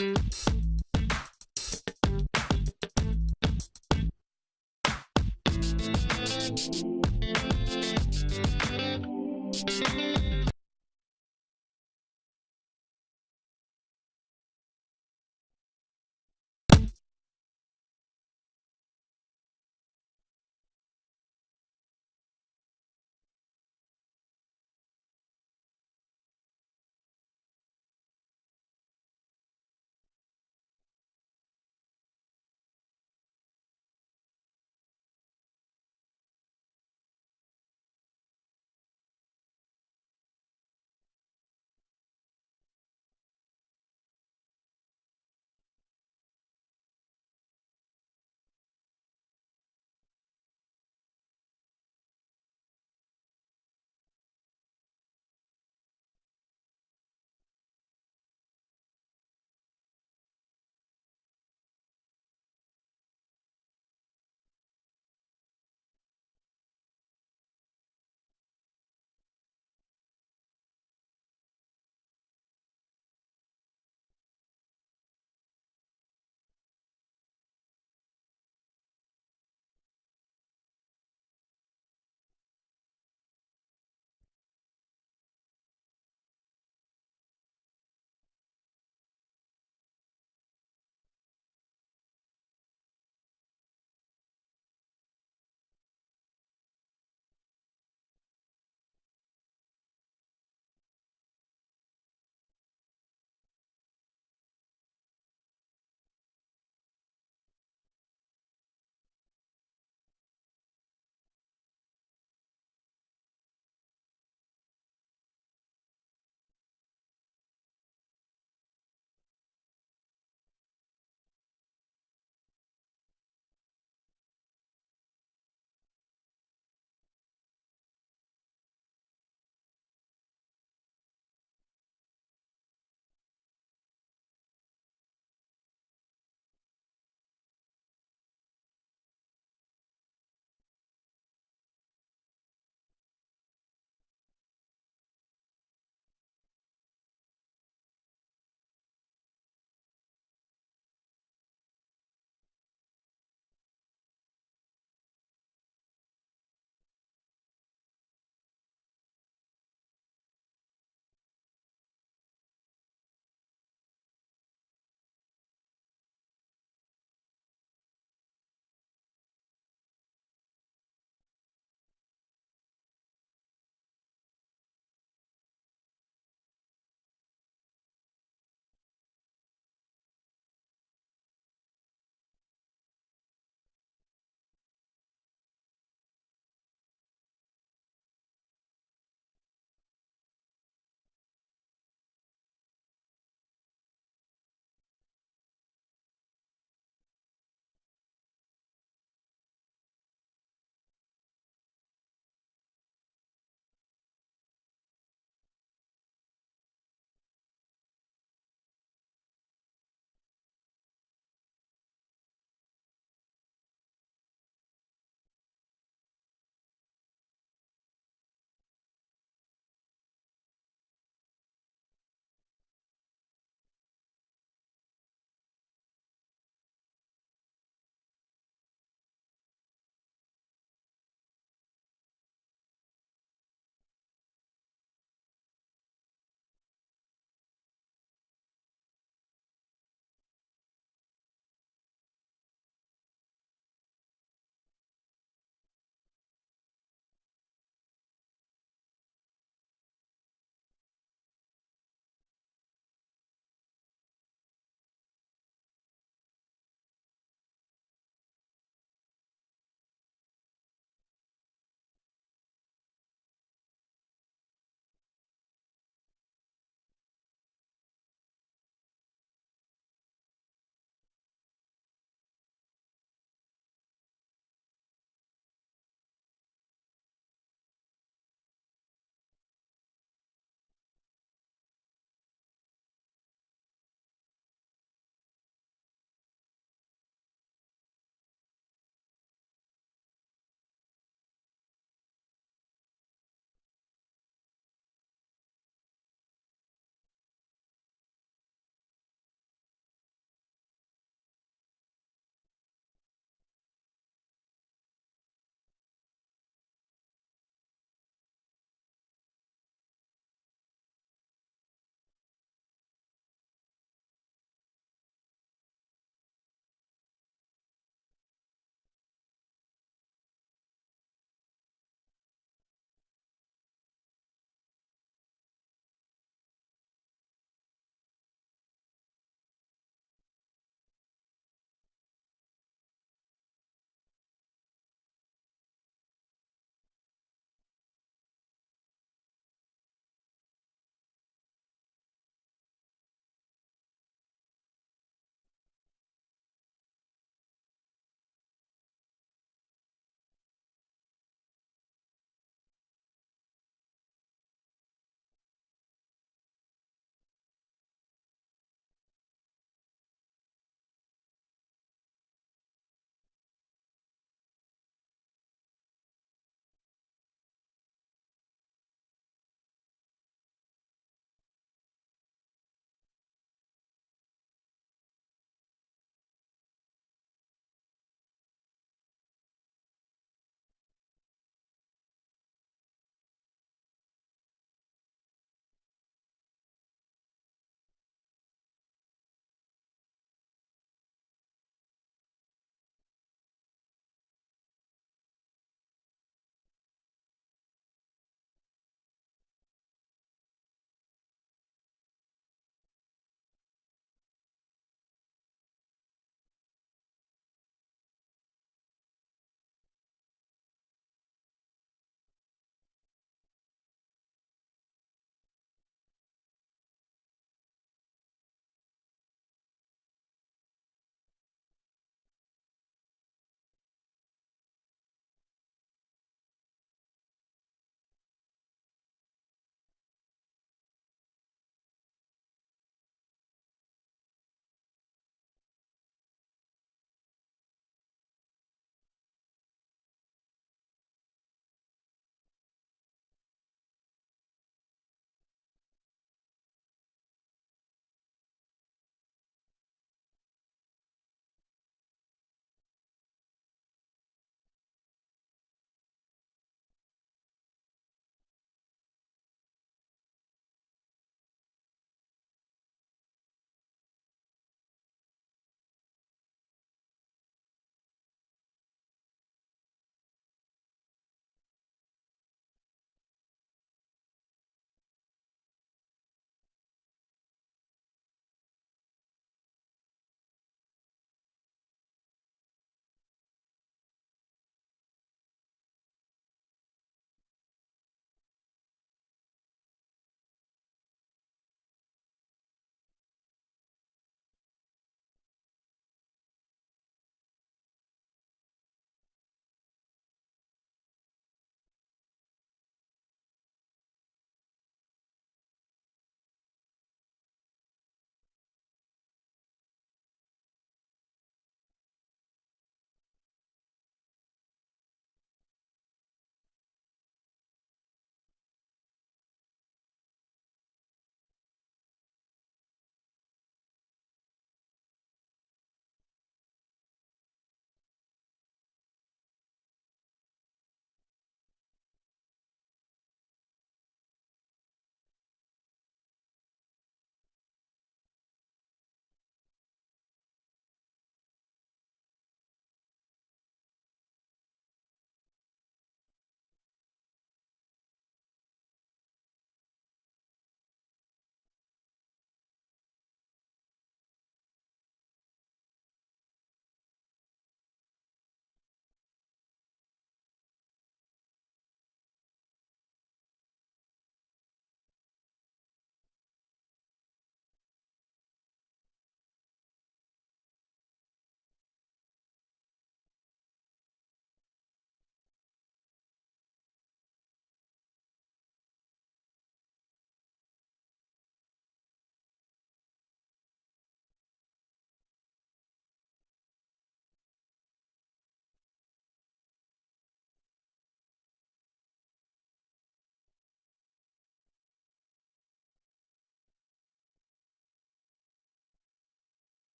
you.